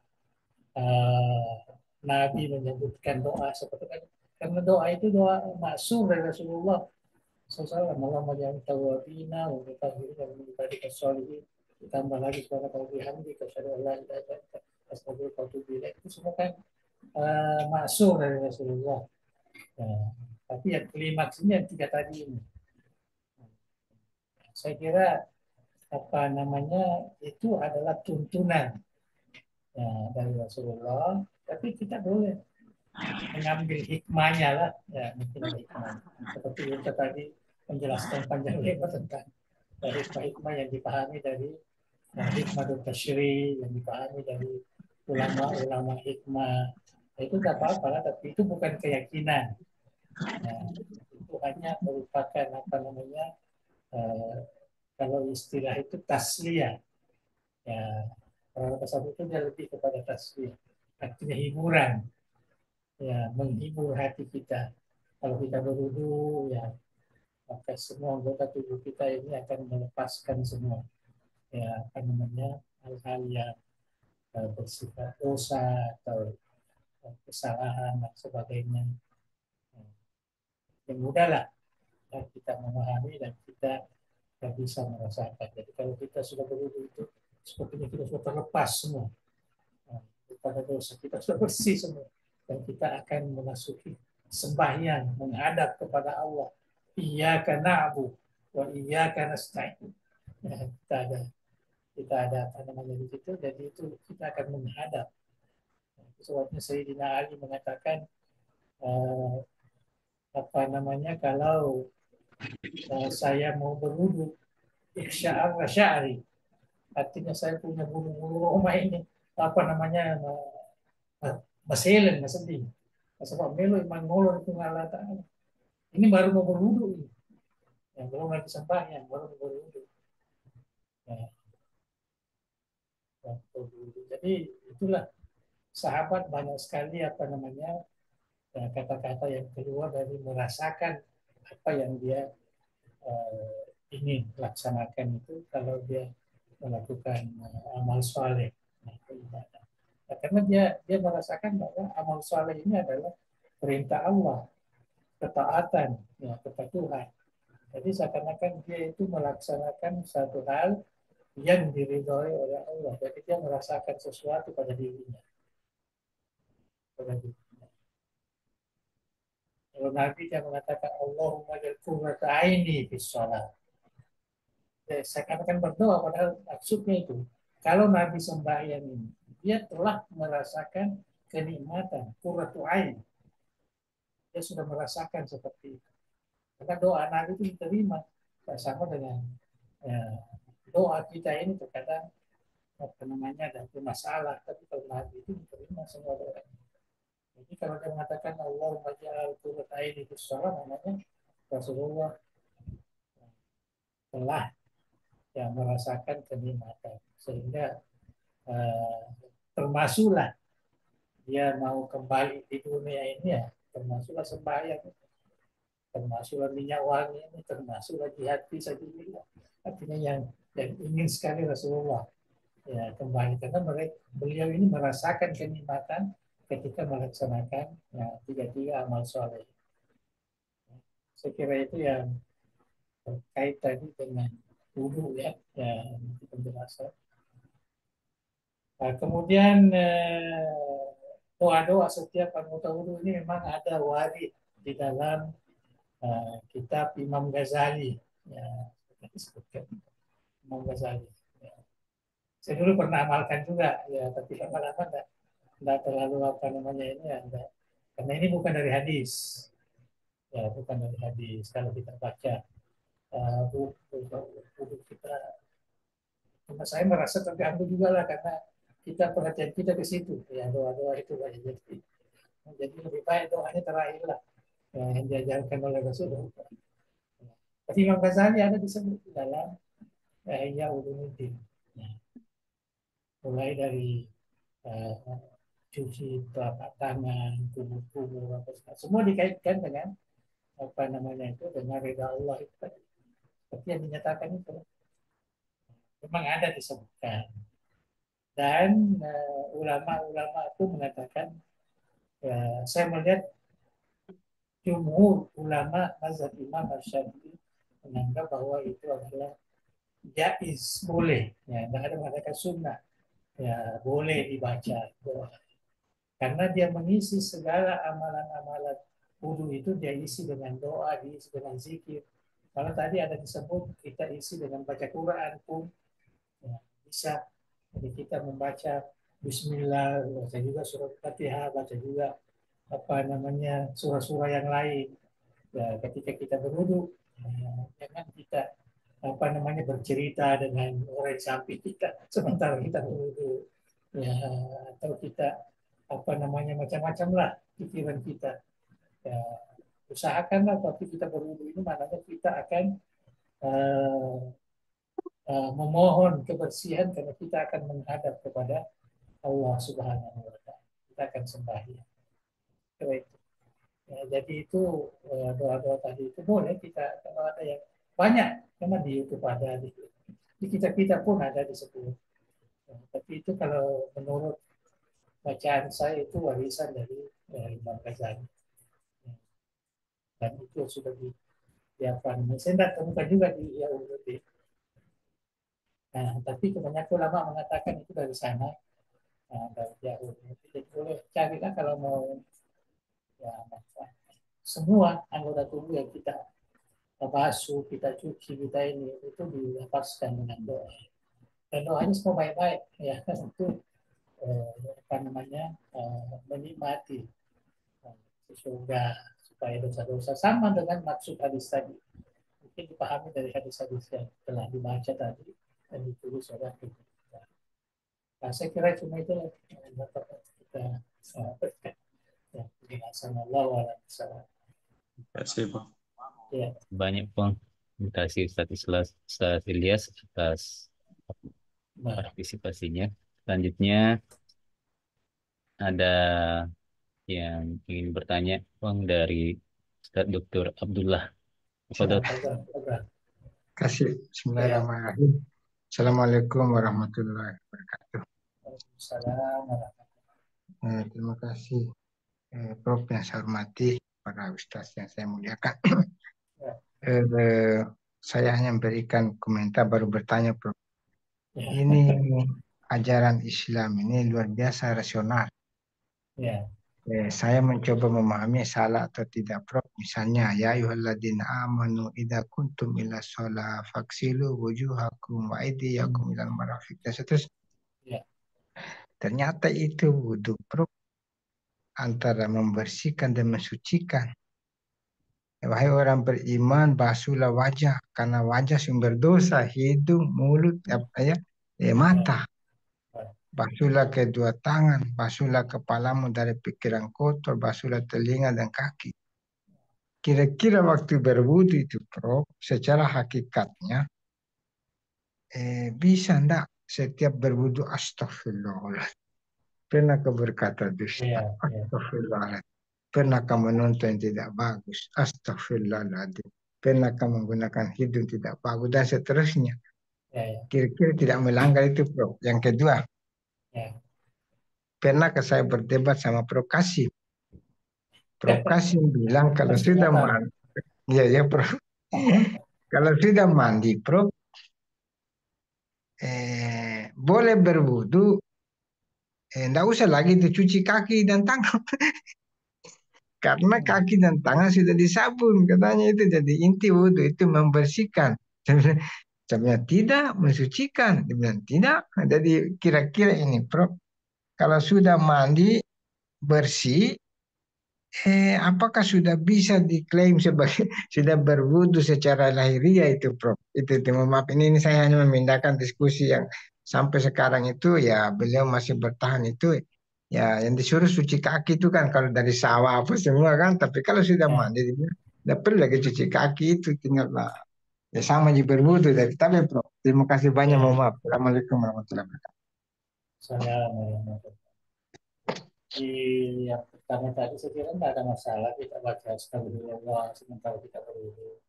S2: uh, Nabi menyebutkan doa seperti itu? Karena doa itu doa maksum dari Rasulullah SAW. Allahumma ja'al tawabina wa mutahhirin wa min ibadika sholihin. Ditambah lagi suara kau bihamdi kasyadu Allah ilaha illa anta astaghfiruka wa atubu ilaik. Itu semua kan maksum dari Rasulullah. Ya, tapi yang klimaks ini yang tiga tadi ini. Saya kira itu adalah tuntunan ya, dari Rasulullah, tapi kita boleh mengambil hikmahnya lah, ya mungkin ada hikmah. Seperti kita tadi menjelaskan panjang lebar tentang hikmah-hikmah yang dipahami dari hikmah tasyri, yang dipahami dari ulama-ulama hikmah. Itu tidak apa-apa lah, tapi itu bukan keyakinan. Ya, itu hanya merupakan kalau istilah itu tasliyah. Ya, kalau tasawuf itu dia lebih kepada tasliyah. Artinya hiburan. Ya, menghibur hati kita. Kalau kita berwudu, ya, maka semua anggota tubuh kita ini akan melepaskan semua. Ya, hal-hal yang bersifat dosa atau kesalahan dan sebagainya. Yang mudahlah kita memahami dan kita bisa merasakan. Jadi kalau kita sudah berwudu itu sepertinya kita sudah terlepas semua daripada dosa, kita sudah bersih semua dan kita akan memasuki sembahyang menghadap kepada Allah. Iyyaka na'budu wa iyyaka nasta'in. Ya, kita ada di situ, jadi itu kita akan menghadap. Sebabnya Sayyidina Ali mengatakan kalau saya mau berwudu iksya'ar sya'ri, artinya saya punya bulu-bulu roma ini maselen masedih. Sebab melo iman ngolor itu ngalah ta'ala. Ini baru mau berwudu ini. Yang belum lagi sembahyang, baru mau berwudu. Ya. Jadi itulah sahabat banyak sekali kata-kata yang keluar dari merasakan apa yang dia ingin laksanakan itu kalau dia melakukan amal soleh. Nah, ibadah. Nah, karena dia merasakan bahwa amal soleh ini adalah perintah Allah, ketaatan ya, kepada Tuhan. Jadi seakan-akan dia itu melaksanakan satu hal yang diridhoi oleh Allah. Jadi dia merasakan sesuatu pada dirinya. Kalau Nabi dia mengatakan Allahumma ja'al qurrata aini fis shalah. Seakan-akan berdoa padahal maksudnya itu. Kalau Nabi sembahyang ini, dia telah merasakan kenikmatan qurratu ain. Dia sudah merasakan seperti itu. Karena doa Nabi itu diterima. Sama dengan doa kita ini terkadang ada masalah, tapi kalau Nabi itu diterima semua doa. Jadi kalau dia mengatakan Allahumma ja'al qurrata aini fis shalah, namanya Rasulullah telah yang merasakan kenikmatan sehingga termasuklah dia mau kembali di dunia ini ya, termasuklah sembahyang, termasuklah minyak wangi ini, termasuklah jihad fisabilillah. Artinya yang ingin sekali Rasulullah ya kembali karena beliau ini merasakan kenikmatan ketika melaksanakan ya, tiga amal soleh. Saya kira itu yang terkait tadi dengan wudhu ya penjelasan. Nah, kemudian doa-doa setiap anggota wudhu ini memang ada warid di dalam kitab Imam Ghazali. Ya, disebutkan Imam Ghazali. Ya. Saya dulu pernah amalkan juga, ya, tapi lama-lama tidak terlalu ini ya, karena ini bukan dari hadis. Ya, bukan dari hadis kalau kita baca. wudhu kita. Cuma saya merasa terganggu juga lah karena perhatian kita ke situ, ya doa-doa itu lah. Jadi lebih baik doanya terakhir lah, yang diajarkan oleh Rasulullah. Tapi Imam Ghazali ada disebut dalam Ihya Ulumuddin. Nah, mulai dari uh, cuci telapak tangan, tubuh-tubuh, semua dikaitkan dengan apa namanya itu, dengan ridha Allah itu. Seperti yang dinyatakan itu memang ada disebutkan. Dan ulama-ulama itu mengatakan, saya melihat jumhur ulama mazhab Imam Syafi'i menganggap bahwa itu adalah jaiz, boleh, ya, tidak ada mengatakan sunnah, ya boleh dibaca doa. Karena dia mengisi segala amalan-amalan wudhu itu, dia isi dengan doa, diisi dengan zikir. Kalau tadi ada disebut kita isi dengan baca Quran pun, ya, bisa. Jadi kita membaca Bismillah, baca juga surat Fatihah, baca juga apa namanya surah-surah yang lain. Ya, ketika kita berwudhu, jangan kita apa namanya bercerita dengan orang samping kita sementara kita berwudhu, ya, atau kita apa namanya macam-macam lah pikiran kita. Ya, usahakanlah waktu kita berwudhu ini, maknanya kita akan uh, memohon kebersihan karena kita akan menghadap kepada Allah Subhanahu wa Ta'ala. Kita akan sembahyang. Ya, jadi itu doa-doa tadi itu boleh kita, kalau ada yang banyak, karena di YouTube ada, di kita pun ada disebut. Ya, tapi itu kalau menurut bacaan saya itu warisan dari Imam Ghazali. Ya, dan itu sudah di apa namanya, saya tidak temukan juga di Yahudi. Nah, tapi kebanyakan ulama mengatakan itu dari sana, dari Yahudi. Jadi boleh carilah kalau mau, ya, semua anggota tubuh yang kita basuh, kita cuci, kita ini itu dilepaskan dengan doa. Dan doanya semua baik-baik, ya, itu apa namanya menikmati surga, supaya dosa-dosa sama dengan maksud hadis tadi. Mungkin dipahami dari hadis-hadis yang telah dibaca tadi dan ditulis oleh kita. Nah, saya kira cuma itu yang dapat kita berikan. Ya, penjelasan Allah wa'alaikumsalam.
S4: Terima kasih, Pak.
S2: Ya,
S1: Banyak Bang. Terima kasih Ustaz Ilyas atas
S2: baik.
S1: partisipasinya. Selanjutnya ada yang ingin bertanya Bang dari Ustaz Dr. Abdullah. Fadhil.
S2: Program.
S5: Kasih. Bismillahirrahmanirrahim. Assalamualaikum warahmatullahi wabarakatuh.
S2: Waalaikumsalam.
S5: Terima kasih Prof yang saya hormati, para ustaz yang saya muliakan. Saya hanya memberikan komentar, baru bertanya Prof. Ini ajaran Islam ini luar biasa rasional.
S2: Ya.
S5: Saya mencoba memahami salah atau tidak Prof. Misalnya, ya ayyuhalladzina amanu idza kuntum ila shalah faghsilu wujuhakum wa aydiyakum ilal marafiq. Dan seterusnya.
S2: Ya.
S5: Ternyata itu wudhu Prof, antara membersihkan dan mensucikan. Wahai orang beriman, basuhlah wajah karena wajah sumber dosa, hidung, mulut, mata. Basuhlah kedua tangan, basuhlah kepalamu dari pikiran kotor, basuhlah telinga dan kaki. Kira-kira waktu berwudu itu, Prof, secara hakikatnya bisa enggak setiap berwudu astagfirullah? Pernahkah berkata dusta? Astagfirullahaladzim. Pernahkah menonton yang tidak bagus? Astagfirullahaladzim. Pernahkah menggunakan hidung tidak bagus? Dan seterusnya. Kira-kira tidak melanggar itu, Prof. Yang kedua, pernahkah saya berdebat sama Prof Kasim? Prof Kasim bilang kalau sudah mandi, ya Prof. Kalau sudah mandi, Prof, boleh berwudu, enggak usah lagi dicuci kaki dan tangan. Karena kaki dan tangan sudah disabun, katanya itu. Jadi inti wudhu itu membersihkan. Sebenarnya tidak mensucikan. Dia bilang tidak. Jadi kira-kira ini, Prof, kalau sudah mandi bersih, Apakah sudah bisa diklaim sebagai sudah berwudu secara lahiriah itu, Prof? Itu mohon maaf ini saya hanya memindahkan diskusi yang sampai sekarang itu ya beliau masih bertahan itu ya yang disuruh cuci kaki itu kan kalau dari sawah apa semua kan, tapi kalau sudah
S2: Ya,
S5: mandi tidak perlu lagi cuci kaki itu tinggal lah ya sama aja berwudu dari tapi Prof. Terima kasih banyak,
S2: ya.
S5: mohon maaf. Assalamualaikum warahmatullahi wabarakatuh.
S2: Saya di yang pertama tadi saya kira nggak ada masalah kita baca astagfirullah sementara kita berwudu.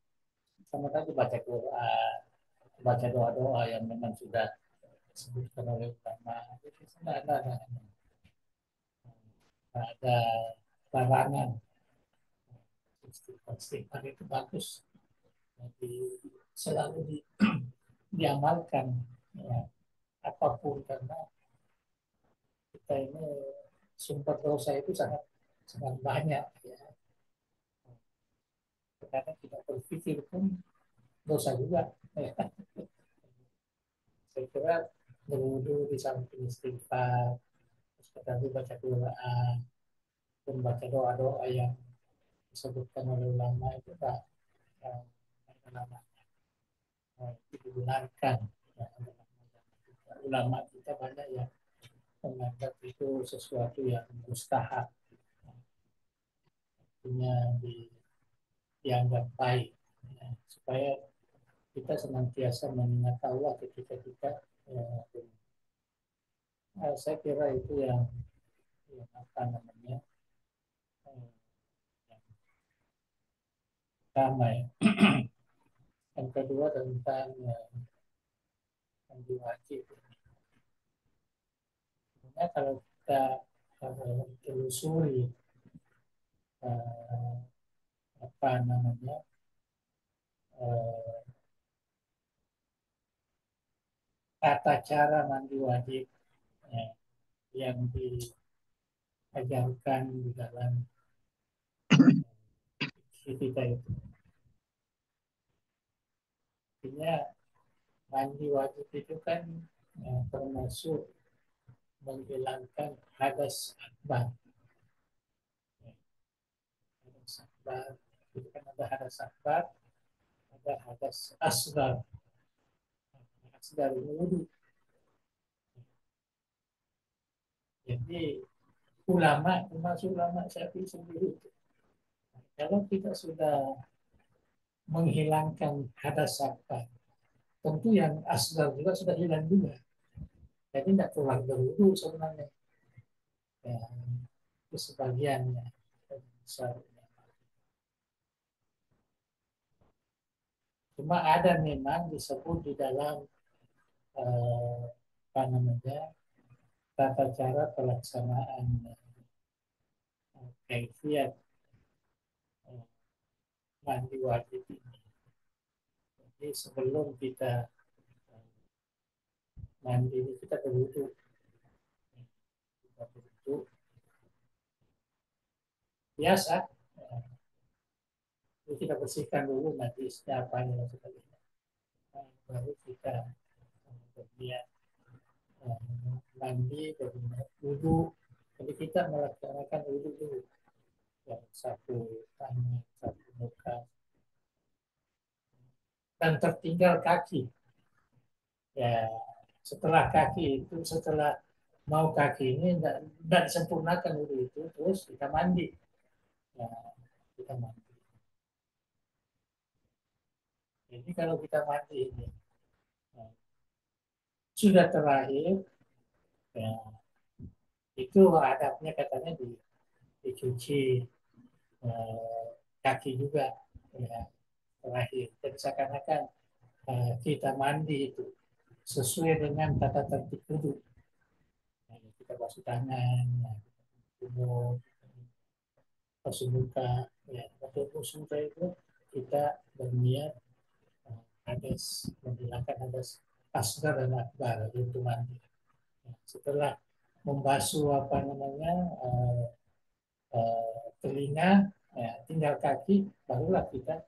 S2: Sama tadi baca Quran, baca doa-doa yang memang sudah disebutkan oleh ulama. Itu nggak ada larangan. Istighfar itu bagus. Jadi selalu diamalkan ya, apapun karena kita ini sumber dosa itu sangat sangat banyak ya. Karena kita berpikir pun dosa juga ya. Saya kira berwudu di samping istighfar, terus tadi baca Quran, membaca doa-doa yang disebutkan oleh ulama itu enggak dibenarkan ya, ulama kita banyak yang menganggap itu sesuatu yang mustahab, artinya dianggap baik ya, supaya kita senantiasa mengingat Allah ketika kita ya, saya kira itu yang apa namanya yang pertama ya. Yang kedua tentang yang wajib. Sebenarnya kalau kita telusuri apa namanya eh, tata cara mandi wajib ya, yang diajarkan di dalam kita itu. Artinya mandi wajib itu kan termasuk menghilangkan hadas akbar. Ya, hadas akbar itu kan ada hadas akbar, ada hadas asgar. Asgar ini wudhu. Jadi ulama, termasuk ulama Syafi'i sendiri, kalau kita sudah menghilangkan hadas akbar, tentu yang asgar juga sudah hilang juga. Jadi tidak perlu berwudu sebenarnya. Ya, itu sebagiannya. Cuma ada memang disebut di dalam apa namanya tata cara pelaksanaan kaifiat mandi wajib ini. Jadi sebelum kita mandi ini kita berwudu. Kita berwudu biasa. Jadi kita bersihkan dulu najisnya apa dan sebagainya. Baru kita berniat mandi, berniat wudu. Jadi kita melaksanakan wudu dulu. Yang satu tangan, satu muka, dan tertinggal kaki. Ya, setelah kaki itu, setelah mau kaki ini tidak disempurnakan wudu itu, terus kita mandi. Ya, kita mandi. Jadi kalau kita mandi ini sudah terakhir, ya, itu adabnya katanya dicuci kaki juga ya, terakhir. Jadi seakan-akan kita mandi itu sesuai dengan tata tertib wudu. Nah, kita basuh tangan, kumur, basuh muka. Ya, untuk basuh muka itu kita berniat hadas, menghilangkan hadas asgar dan akbar untuk mandi. Nah, setelah membasuh apa namanya telinga, ya, tinggal kaki, barulah kita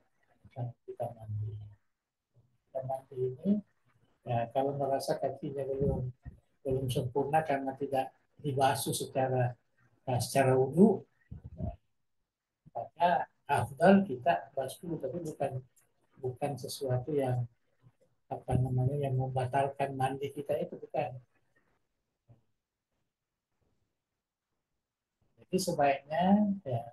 S2: mandi. Kita mandi ini, ya, kalau merasa kakinya belum sempurna karena tidak dibasuh secara wudhu, Ya, afdal kita basuh dulu, tapi bukan sesuatu yang apa namanya yang membatalkan mandi kita itu bukan. Jadi sebaiknya ya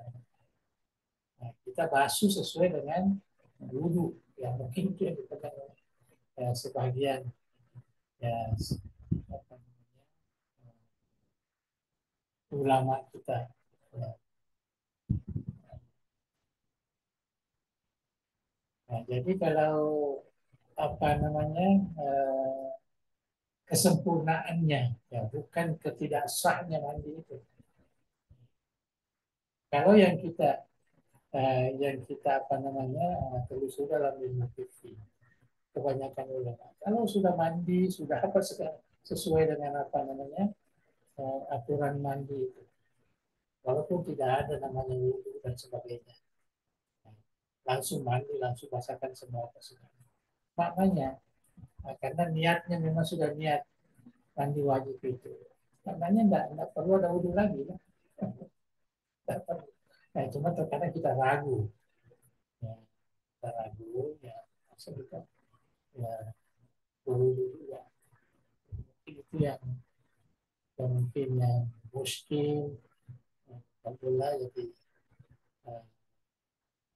S2: kita basuh sesuai dengan wudhu. Ya mungkin itu yang dipegang ya, sebagian ya apa namanya, ulama kita. Ya. Nah, jadi kalau apa namanya kesempurnaannya, ya bukan ketidaksahnya mandi itu. Kalau yang kita apa namanya telusuri dalam ilmu fikih, kebanyakan ulama. Kalau sudah mandi, sudah apa sesuai dengan apa namanya aturan mandi itu, walaupun tidak ada namanya wudhu dan sebagainya, langsung mandi, langsung basahkan semua pasukan. Maknanya, karena niatnya memang sudah niat mandi wajib itu, maknanya enggak perlu ada wudhu lagi, ya. Nah, cuma terkadang kita ragu, ya, kita ragu, ya, maksud kita, ya, berwudhu juga. Itu yang mungkin yang muskil, alhamdulillah. Jadi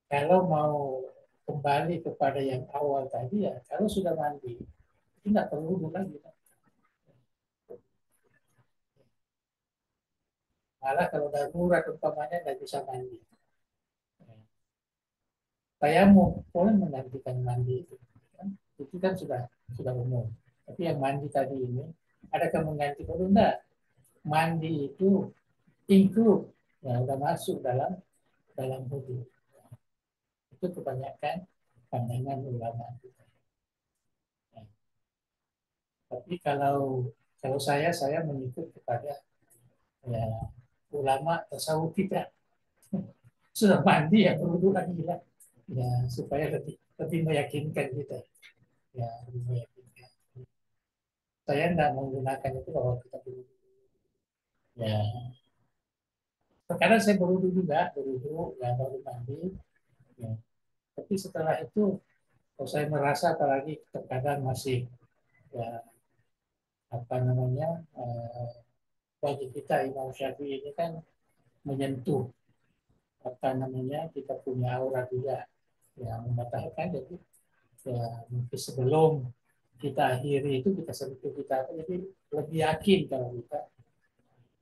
S2: kalau mau kembali kepada yang awal tadi ya, kalau sudah mandi, itu nggak perlu wudhu lagi. Malah kalau darurat umpamanya nggak bisa mandi, tayamum boleh menggantikan mandi itu. Itu kan sudah umum. Tapi yang mandi tadi ini, adakah mengganti? Kalau enggak, mandi itu include, ya udah masuk dalam wudhu. Itu kebanyakan pandangan ulama. Nah, tapi kalau saya mengikut kepada ya, ulama tasawuf kita. Sudah mandi ya perlu lagi lah, ya supaya lebih meyakinkan kita, ya lebih meyakinkan. Saya tidak menggunakan itu bahwa kita perlu, ya terkadang saya berwudu juga, ya baru mandi, ya. Tapi setelah itu kalau saya merasa apalagi terkadang masih ya apa namanya bagi kita Imam Syafi'i ini kan menyentuh apa namanya kita punya aura juga yang membatalkan. Jadi ya mungkin sebelum kita akhiri itu kita sentuh kita, jadi lebih yakin kalau kita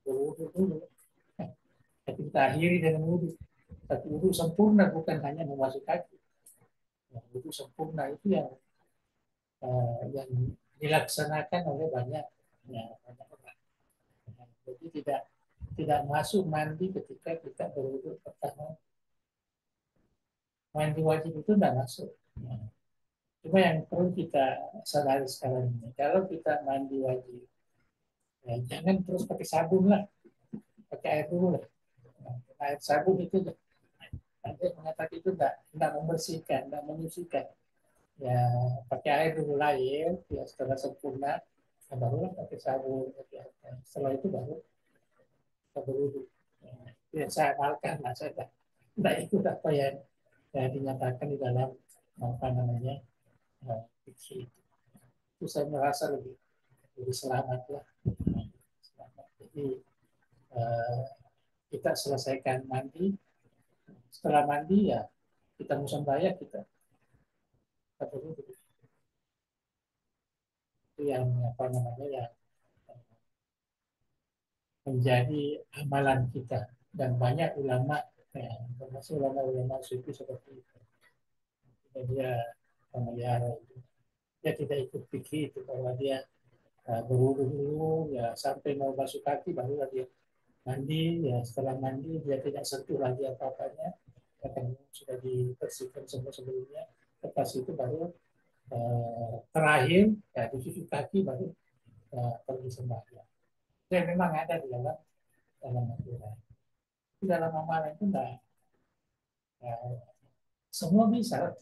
S2: berwudu dulu. Tapi kita akhiri dengan wudhu. Tapi wudhu sempurna bukan hanya membasuh kaki. Ya, wudhu sempurna itu yang dilaksanakan oleh banyak, ya, banyak orang. Jadi tidak masuk mandi ketika kita berwudhu pertama. Mandi wajib itu tidak masuk. Ya. Cuma yang perlu kita sadari sekarang ini, kalau kita mandi wajib, ya, jangan terus pakai sabun lah, pakai air dulu lah. Air sabun itu nanti mengatakan itu tidak membersihkan, tidak menyucikan. Ya pakai air dulu lahir, ya setelah sempurna, ya, barulah pakai sabun. Setelah itu baru kita berwudu. Ya, saya amalkan lah, saya tidak ikut apa yang dinyatakan di dalam apa namanya fikih. Itu saya merasa lebih selamat lah. Selamat. Jadi kita selesaikan mandi, setelah mandi ya kita musambaya, kita berwudu. Itu yang apa namanya yang menjadi amalan kita, dan banyak ulama ya, termasuk ulama-ulama sufi seperti itu. Dia pemelihara itu, dia tidak ikut fikih itu, bahwa dia berwudu dulu ya sampai mau basuh kaki baru dia mandi, ya setelah mandi dia tidak sentuh lagi apa-apanya, karena sudah dibersihkan semua sebelumnya. Lepas itu baru terakhir ya dicuci kaki, baru pergi sembahyang. Dan memang ada di dalam aturan. Di dalam amalan itu enggak ya, semua bisa.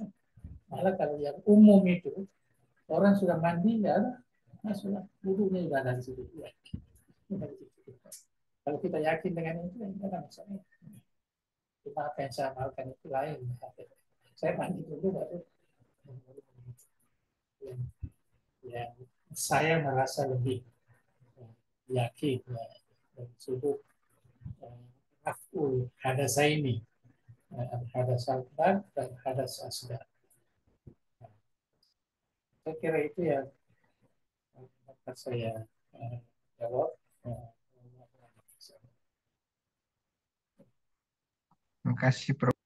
S2: Malah kalau yang umum itu orang sudah mandi ya sudah wudhunya juga dari situ ya. Kalau kita yakin dengan itu ya tidak masalah. Cuma apa yang saya amalkan itu lain. Saya mandi dulu baru yang saya merasa lebih yakin dan sudut aful hadasa ini, hadas akbar dan hadas asgar. Saya kira itu yang dapat saya jawab.
S5: Terima kasih, Prof.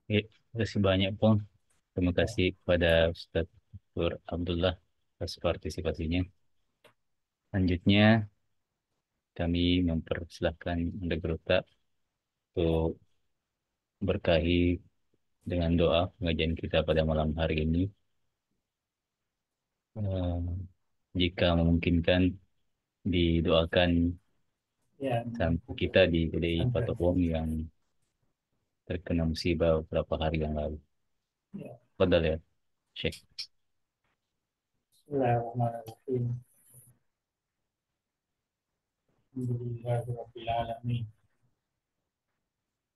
S1: Terima kasih banyak, Pong. Terima kasih kepada Ustadz Dr. Abdullah atas partisipasinya. Selanjutnya, kami mempersilahkan Anda Gerota untuk berkahi dengan doa pengajian kita pada malam hari ini. Jika memungkinkan, didoakan
S2: Ya,
S1: sampai kita di GDI Patopong yang terkena musibah beberapa hari yang lalu.
S2: ya.
S1: Padahal ya, Syekh.
S2: Bismillahirrahmanirrahim. Alhamdulillahirabbil alamin.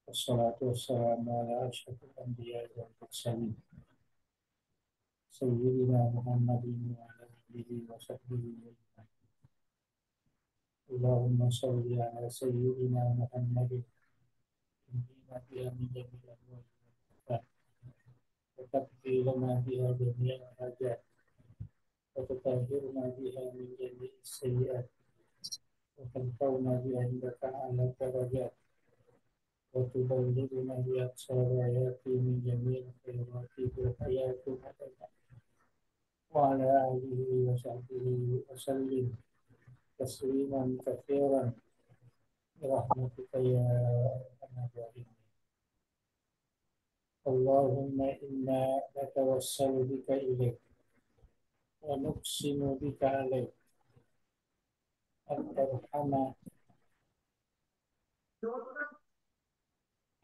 S2: Wassalatu wassalamu ala asyrafil anbiya'i wal mursalin. Sayyidina Muhammadin wa ala alihi wa sahbihi ajma'in. Allahumma shalli ala sayyidina Muhammadin wa biha min jamil amwal wa taqbilana biha jami'al hajat wa tutahhirna biha min jami'is sayyi'at wa tanfa'una biha indaka ala darajat wa tuballighuna bi aqsari ayati min jami'il khairati fil hayati wa ala alihi wa sahbihi wa sallim tasliman katsiran birahmatika ya arhamar rahimin. Allahumma inna natawassalu bika ilaik wa nuqsimu bika alaik an tarhama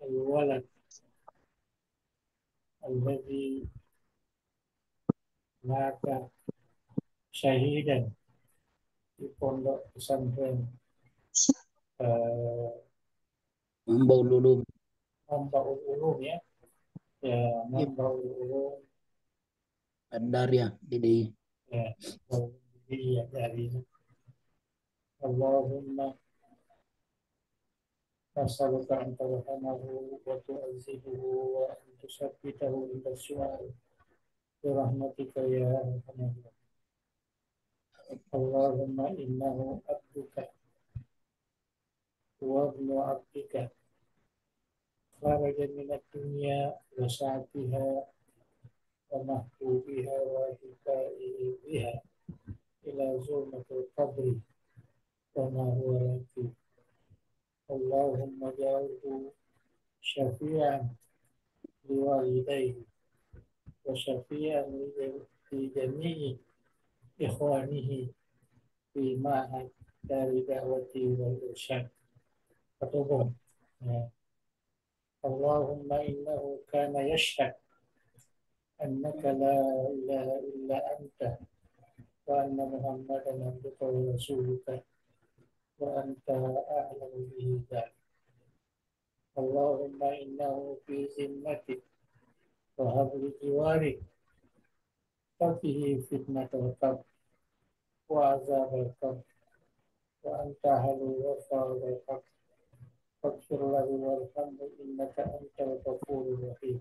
S2: al-walad alladhi mata syahidan di pondok pesantren
S6: Mambaul Ulum.
S2: Mambaul Ulum ya Mambaul Ulum
S6: Ad-Dariyah di
S2: ya iya dari Allahumma nas'aluka an tarhamahu wa tu'azzibuhu wa an tusabbitahu inda su'al birahmatika ya arhamar rahimin. Allahumma innahu abduka wa ibnu abdika kharaja min ad-dunya wa sa'atiha wa mahbubiha wa hikaihi biha ila zulmatil qabri wa ma huwa laki. Allahumma ja'alhu syafi'an liwalidayhi wa syafi'an li jami'i ikhwanihi fi ma'had dari da'wati wal irsyad. Patubung. Allahumma innahu kana yashhad annaka la ilaha illa anta wa anna Muhammadan abduka wa rasuluka wa anta a'lamu bihi dzalik. Allahumma innahu fi zimmatik wa habli jiwarik faqihi fitnatal qabr wa azabal qabr wa anta halu wafal qabr faghfir lahu warhamhu innaka antal ghafurur rahim.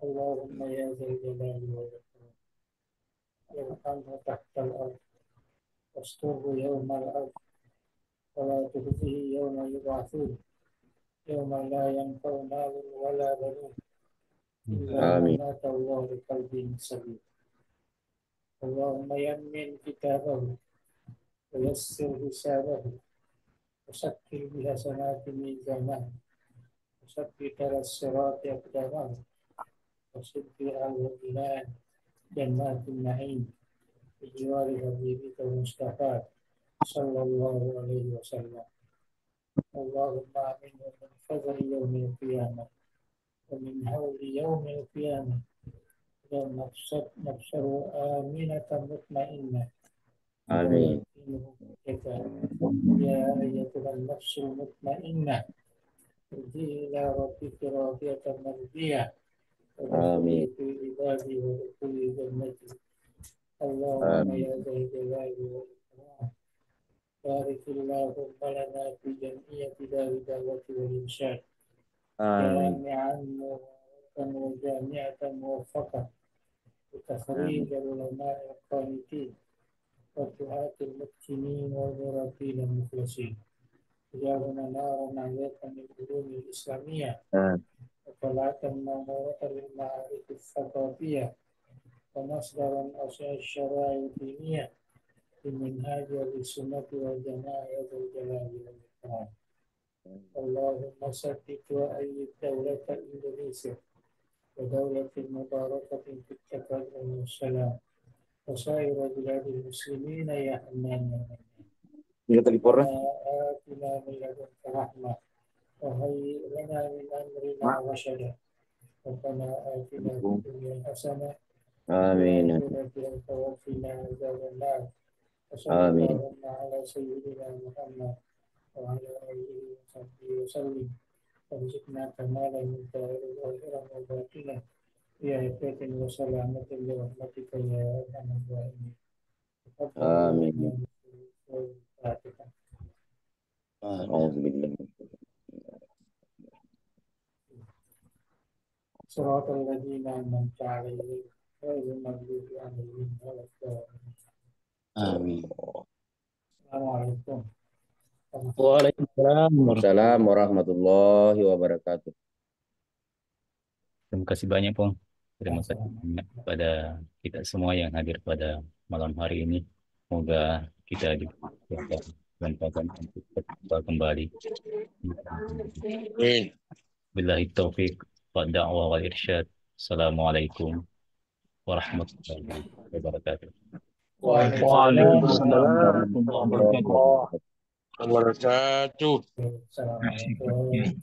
S2: Allahumma ya zal jalali wal ikram irhamhu tahtal ardh wasturhu yawmal ardh wa la tukhzihi yawma yub'atsun yawma la yanfa'u malun wa la banun illa man ata Allah biqalbin salim. Allahumma yammin kitabahu wa yassir hisabahu wa sakkil bihasanati mizanahu wa sakkil alas sirati aqdamahu wa sakkil al-jinan jannatin na'im bijiwari habibika Mustafa sallallahu alaihi wasallam. Allahumma aminhu min fazai yawmil qiyamah wa min hawli yawmil qiyamah wa nafsahu aminatan mutmainnah. Amin. Ya ayyatuhan nafsul mutmainnah ارجعي إلى ربك راضية مرضية
S7: آمين.
S2: فادخلي في عبادي وادخلي جنتي. اللهم يا ذا الجلال والإكرام بارك اللهم لنا في جمعية دار الدعوة والإرشاد
S7: آمين.
S2: جامعا مباركا وجامعة موفقة وتخريج العلماء القانتين والدعاة المحسنين والمربين المخلصين. وجعلنا نارا عليك من العلوم الإسلامية
S7: آمين.
S2: وطلعة منورة للمعارف الثقافية ومصدرا أصل الشرائع الدينية بمنهاج السنة والجماعة يا ذا الجلال والإكرام. اللهم ثبت وأيد دولة إندونيسيا ودولة مباركة في التقدم والسلام وسائر بلاد المسلمين يا حنان يا منان. ربنا آتنا من لدنك رحمة وهيئ لنا من أمرنا رشدا. ربنا آتنا في الدنيا حسنة
S7: آمين.
S2: وفي وقنا عذاب النار. وصلى
S7: آمين.
S2: اللهم على سيدنا محمد وعلى آله وصحبه وسلم وارزقنا كمالا من ظاهرا وباطنا في عافية وسلامة برحمتك يا أرحم الراحمين.
S7: آمين.
S2: الفاتحة.
S7: أعوذ بالله.
S2: صراط الذين أنعمت عليهم غير المغضوب عليهم ولا الضالين.
S6: آمين.
S2: السلام عليكم.
S6: Waalaikumsalam warahmatullahi
S7: Assalamualaikum warahmatullahi wabarakatuh.
S1: Terima kasih banyak, Pong. Terima kasih
S2: wabarakatuh.
S1: banyak kepada kita semua yang hadir pada malam hari ini. Semoga kita diberikan kesempatan untuk berjumpa kembali. Billahi taufiq wa da'wah wal irsyad. Assalamualaikum warahmatullahi wabarakatuh.
S6: Waalaikumsalam warahmatullahi wabarakatuh.
S2: Assalamualaikum.